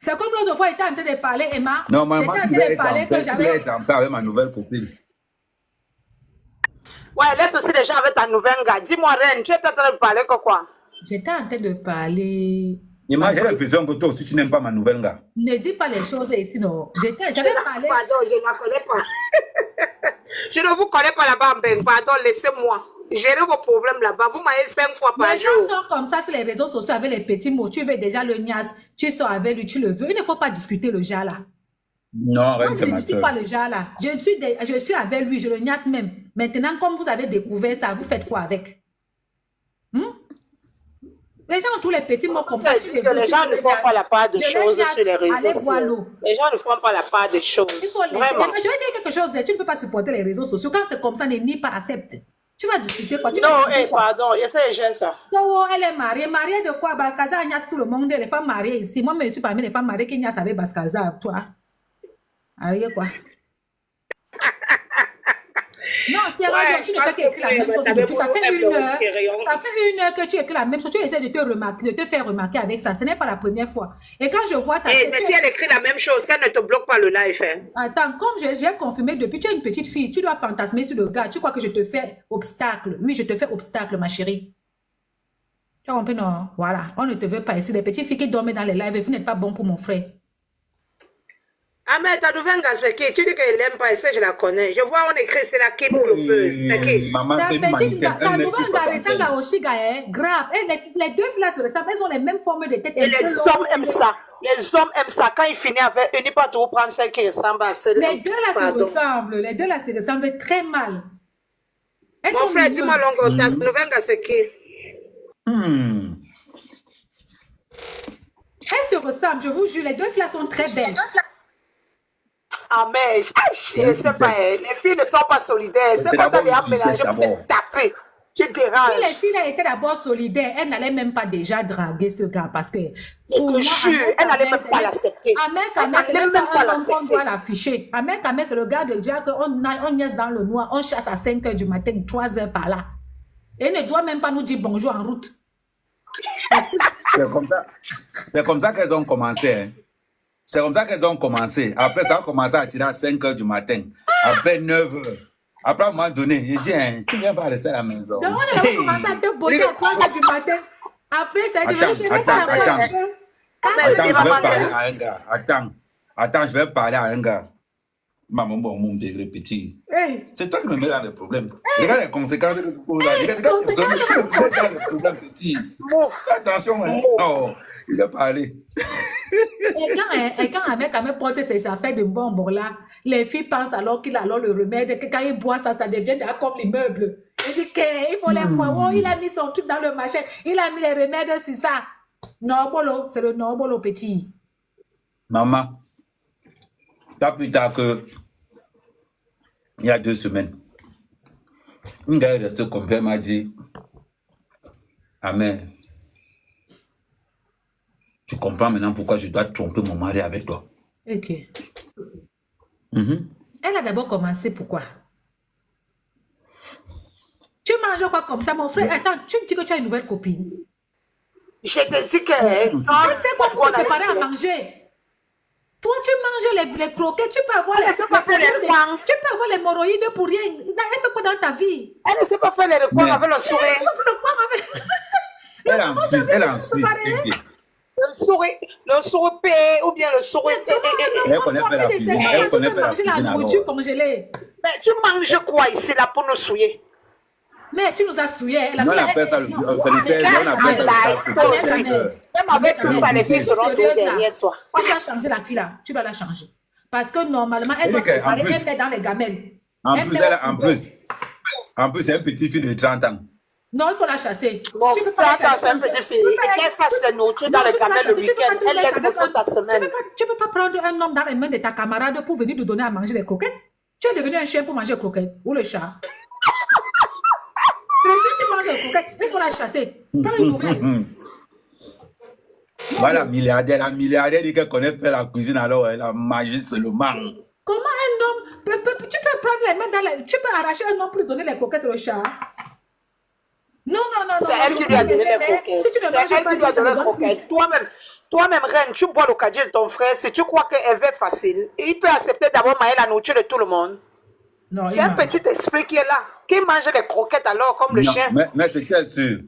C'est comme l'autre fois, il était en train de parler, Emma. Non, maman, J'étais en tu train vas de parler que j'avais... être en paix avec ma nouvelle copine. Ouais, laisse aussi les gens avec ta nouvelle gars. Dis-moi, Ren, tu étais en train de parler que quoi? J'étais en train de parler... J'ai l'impression que toi aussi, tu n'aimes pas ma nouvelle gars. Ne dis pas les choses ici, non. J'avais parlé... Pardon, je ne la connais pas. Je ne vous connais pas là-bas, Ben. Pardon, laissez-moi. Gérez vos problèmes là-bas. Vous m'avez 5 fois par Les gens jour. sont comme ça sur les réseaux sociaux avec les petits mots. Tu veux déjà le niasse, tu sors avec lui, tu le veux. Il ne faut pas discuter le genre là. Non, Moi, arrête, je c'est ne ma discute soeur. pas le genre là. Je suis avec lui, je le niasse même. Maintenant, comme vous avez découvert ça, vous faites quoi avec? Les gens ont tous les petits mots comme ça. Je dis que les gens ne font pas la part de choses sur les réseaux Allez voir sociaux. l'eau. Les gens ne font pas la part des Il choses. faut laisser. Vraiment. Mais je vais dire quelque chose. Tu ne peux pas supporter les réseaux sociaux. Quand c'est comme ça, n'est ni pas accepte. Tu vas discuter quoi? Tu Non, vas discuter eh, quoi? pardon, il fait les ça. Oh, elle est mariée. Mariée de quoi? Balthazar niasse tout le monde. Les femmes mariées ici. Moi, je suis parmi les femmes mariées qui niassent avec Balthazar. Toi. Arrière quoi? Non, c'est Ouais, vrai, tu ne fais qu'écrire la même chose depuis. Ça fait 1 heure. Ça fait 1 heure que tu écris la même chose. Tu essaies de te faire remarquer avec ça. Ce n'est pas la première fois. Et quand je vois ta... Eh, mais si elle écrit la même chose, qu'elle ne te bloque pas le live, hein. Attends, comme j'ai confirmé depuis, tu es une petite fille, tu dois fantasmer sur le gars. Tu crois que je te fais obstacle? Oui, je te fais obstacle, ma chérie. Tu as compris, non? Voilà, on ne te veut pas ici. Les petites filles qui dorment dans les lives, vous n'êtes pas bon pour mon frère. Ah, mais ta nouvelle gars, c'est qui? Tu dis qu'elle n'aime pas, et ça, je la connais. Je vois, on écrit, c'est la Kim Clopeuse. C'est qui? Maman, Ta c'est une petite mannequin. ta nouvelle gars ressemble à Oshiga, hein? Grave. Et les deux filles là se ressemblent, elles ont les mêmes formes de tête. Et les hommes aiment ça. Les hommes aiment ça. Quand ils finissent avec eux, ils pas tout prendre celle qui ressemble à celle. Les deux là se Pardon. ressemblent. Les deux là se ressemblent très mal. Elles Mon sont frère, dis-moi, mignonnes. Longo, ta nouvelle gars, c'est qui? Elles se ressemblent, je vous jure. Les deux filles là sont très belles. Ah, mais je sais pas, les filles ne sont pas solidaires. C'est quand tu as mélangé pour te taper. Tu Si les déranges. filles là étaient d'abord solidaires, elles n'allaient même pas déjà draguer ce gars parce que... Je te jure, elle n'allait même pas l'accepter. Ahmed Elle Kamel, c'est n'allait même même pas pas un homme qu'on l'accepter. doit l'afficher. Ahmed Kamel, c'est le gars de dire qu'on niaise dans le noir, on chasse à 5 h du matin, 3 h par là. Et il ne doit même pas nous dire bonjour en route. C'est comme ça qu'elles ont commencé. Hein. C'est comme ça qu'elles ont commencé. Après, ça a commencé à tirer à 5 h du matin. Après 9 h. Après, à un moment donné, il dit, hein, tu viens pas rester à la maison. Donc, on a commencé à te botter à 3 heures du matin. Après, ça a devenu chez nous, ça a Attends, Quand je même, vais maman, parler à un gars. Attends, je vais parler à un gars. Maman, bon, mon degré petit. Hey, C'est toi qui me mets dans les problèmes. Regarde les conséquences de ce coup-là. Regarde les problèmes petits. mouf. Attention, hein. Oh, il va parler. et quand un mec a même porté ses affaires de bonbons là, les filles pensent alors qu'il a alors le remède, que quand il boit ça, ça devient comme l'immeuble. Il dit qu'il faut les fois, oh, il a mis son truc dans le machin, il a mis les remèdes sur ça. Norbolo, c'est le Norbolo petit. Maman, pas plus tard que il y a 2 semaines, une gars est resté comme père m'a dit, Amen, tu comprends maintenant pourquoi je dois tromper mon mari avec toi. Ok. Mhm. Elle a d'abord commencé pourquoi? Tu manges quoi comme ça, mon frère? Attends, tu me dis que tu as une nouvelle copine. Je te dis que. Tu sais quoi pour te préparer à manger? Toi, tu manges les croquettes, tu peux avoir Elle ne sait pas faire les recoins. tu peux avoir l'hémorroïde pour rien. Elle fait quoi dans ta vie? Elle ne sait pas faire les recoins Mais- avec le sourire. Elle est en Suisse, elle est en Suisse. ok. Le sourire P ou bien le sourire. Elle connaît pas la cuisine. Elle connaît pas la manger la cuisine nourriture alors. congelée. Mais tu manges quoi ici là pour nous souiller? Mais tu nous as souillé. Elle a Non, on fait- appelle ça le Non, c'est le 16, on appelle ça le Toi salsa. aussi. Même avec tout ça, les filles seront tous derrière toi. Tu dois changer la fille là. Tu dois la changer. Parce que normalement, elle Elle doit dit qu'en préparer, plus- elle met dans les gamelles. En Elle plus, met elle, au en frigo. plus, c'est un petit fille de 30 ans. Non, il faut la chasser. Bon, Tu peux tu pas attends, être- c'est un petit fille. Et qu'elle fasse la nourriture dans Non, le tu peux pas gamelle le chasser, tu peux week-end. pas te Elle mettre laisse avec beaucoup ta semaine. Tu peux pas prendre un homme dans les mains de ta camarade pour venir te donner à manger les croquettes. Tu es devenu un chien pour manger les croquettes. Ou le chat. Le chien qui mange les croquettes, il faut la chasser. Prends une nouvelle. Voilà, la milliardaire dit qu'elle connaît pas la cuisine, alors elle a mangé seulement. Comment un homme tu peux prendre les mains dans les... Tu peux arracher un homme pour lui donner les croquettes sur le chat. Non. C'est elle qui lui a donné les croquettes. Si tu ne manges C'est elle pas, qui lui a ça donné ne les donne plus. croquettes. Toi-même, reine, tu bois le caddie de ton frère. Si tu crois qu'elle est facile, il peut accepter d'avoir mangé la nourriture de tout le monde. Non, C'est un petit esprit qui est là. Qui mange les croquettes alors comme le Non, chien. mais c'est qu'elle sûr.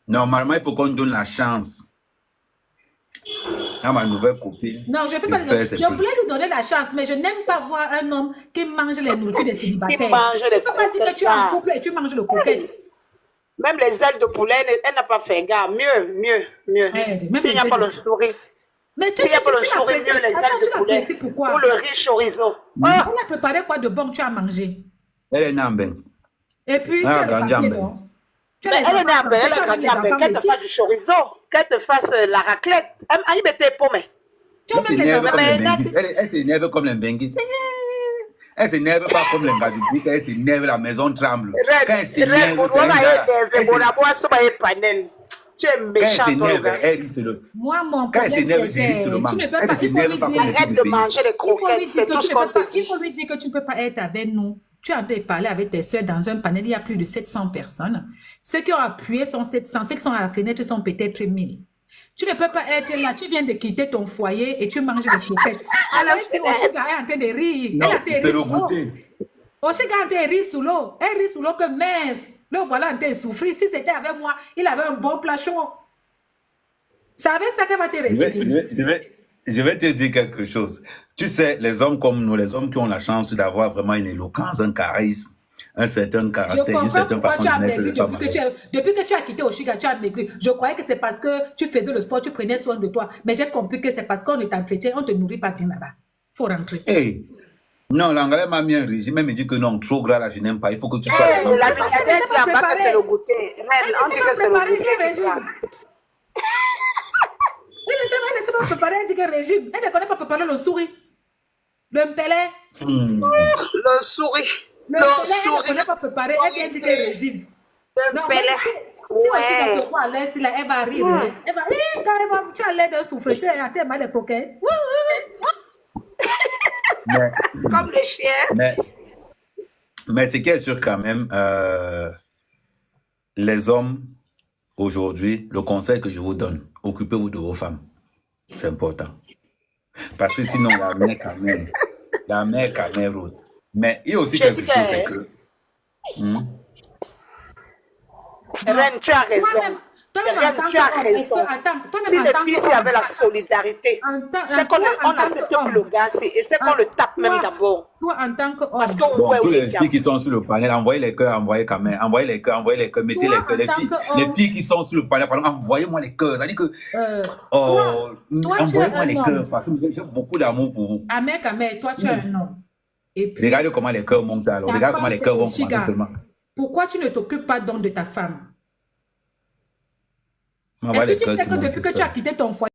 Normalement, il faut qu'on donne la chance à ma nouvelle copine. Non, je ne peux de pas. faire ses Je trucs. voulais lui donner la chance, mais je n'aime pas voir un homme qui mange les nourritures des célibataires. Qui mange les Tu peux pas dire que tu es en croquettes, couple et tu manges le croquette. Même les ailes de poulet, elle n'a pas fait gare. Mieux. même S'il n'y a les pas ailes le sourire. Mais tu S'il n'y a pas le tu sourire, l'apprécies. mieux les Attends, ailes tu de poulet. l'apprécies pourquoi? Ou le riz chorizo. On a préparé quoi de bon tu as mangé? Elle est née en bain. Et puis, Ah, tu as le grandi en papier, bain. non? Tu as Mais les elle est née enfants en bain, elle français, a grandi tu as en les bain. enfants Qu'elle te fasse métis. du chorizo, qu'elle te fasse la raclette. Elle y mettait pomme. Tu as Elle même les s'énerve enfants. comme les Mais- benguis. Elle s'énerve comme les benguis. Elle s'énerve pas comme les gadoutis. Elle s'énerve, la maison tremble. Quand elle Red, s'énerve, pour c'est un moi, gars- elle est bon, la boisson est panel. Tu es quand elle méchant, toi, le s'énerve, gars. elle rit sur le. Moi, mon Quand elle problème, s'énerve, c'est je ris sur le que manque. tu ne peux Elle pas. ne s'énerve pas comme les Arrête de petits manger les croquettes, c'est tout ce qu'on te Il dit. faut lui dire que tu ne peux pas être avec nous. Tu es en train de parler avec tes soeurs dans un panel, il y a plus de 700 personnes. Ceux qui ont appuyé sont 700, ceux qui sont à la fenêtre sont peut-être 1000. Tu ne peux pas être là, tu viens de quitter ton foyer et tu manges des croquettes. Alors, si Oshiga est en train de rire, Non, elle a été c'est rire le sous l'eau. goûter. Oshiga est en train de rire sous l'eau. Elle rit sous l'eau que mince. Le voilà en train de souffrir. Si c'était avec moi, il avait un bon plat chaud. C'est avec ça qu'elle va te retenir. Je vais te dire quelque chose. Tu sais, les hommes comme nous, les hommes qui ont la chance d'avoir vraiment une éloquence, un charisme, un certain Je caractère, une comprends certaine pourquoi façon tu as de mettre maigri les femmes depuis que tu as quitté Oshiga, tu as maigri. Je croyais que c'est parce que tu faisais le sport, tu prenais soin de toi. Mais j'ai compris que c'est parce qu'on est entretien, on ne te nourrit pas bien là-bas. Il faut rentrer. Hey, non, l'anglais m'a mis un régime, mais il me dit que non, trop gras là, je n'aime pas. Il faut que tu sois. La milliardaire Elle dit en bas que préparé. c'est le goûter. Reine, on dit que c'est le goûter qui parle. Elle ne sait pas préparer un ticket régime. Elle ne connaît pas préparer le souris. Le mpelé. Le souris. Le Le mpelé, elle ne souris. connaît pas préparer un ticket régime. Le Non, pelé. Si on Ouais. te voit à l'aise, là, elle va rire. Hein. Elle va rire quand tu as l'air d'un souffleté, elle a tellement de croquettes. Comme les chiens. Mais ce qui est sûr quand même, les hommes, aujourd'hui, le conseil que je vous donne, occupez-vous de vos femmes. C'est important. Parce que sinon, la mère quand même route. Mais il y a aussi J'ai quelque dit chose, c'est que, que... Hmm. Reine, tu as raison. Toi-même, en Reine, tant tu as qu'homme, est-ce raison. que, attends, Si toi-même en les tant filles, c'est qu'homme, avec la solidarité. C'est qu'on toi, en on tant accepte que qu'homme, le gars, c'est qu'on le tape même toi, d'abord. toi, en tant Parce qu'homme, que, Bon, ouais, tous oui, les diable. filles qui sont sur le panel, envoyez les cœurs, envoyez quand même. Envoyez les cœurs, mettez toi, les cœurs. en tant Les qu'homme, filles qui sont sur le panel, pardon, envoyez-moi les cœurs. C'est-à-dire que, toi, toi, tu es envoyez-moi les un cœurs, homme. parce que j'ai beaucoup d'amour pour vous. Ahmed, toi, tu es un homme. Et puis, Regardez comment les cœurs montent alors. ta Regardez comment femme, les c'est cœurs vont commencer Oshiga. seulement. Pourquoi tu ne t'occupes pas donc de ta femme? Envoyez Est-ce les que tu cœurs, sais tout que le monde depuis tout que tu as seul. quitté ton foyer,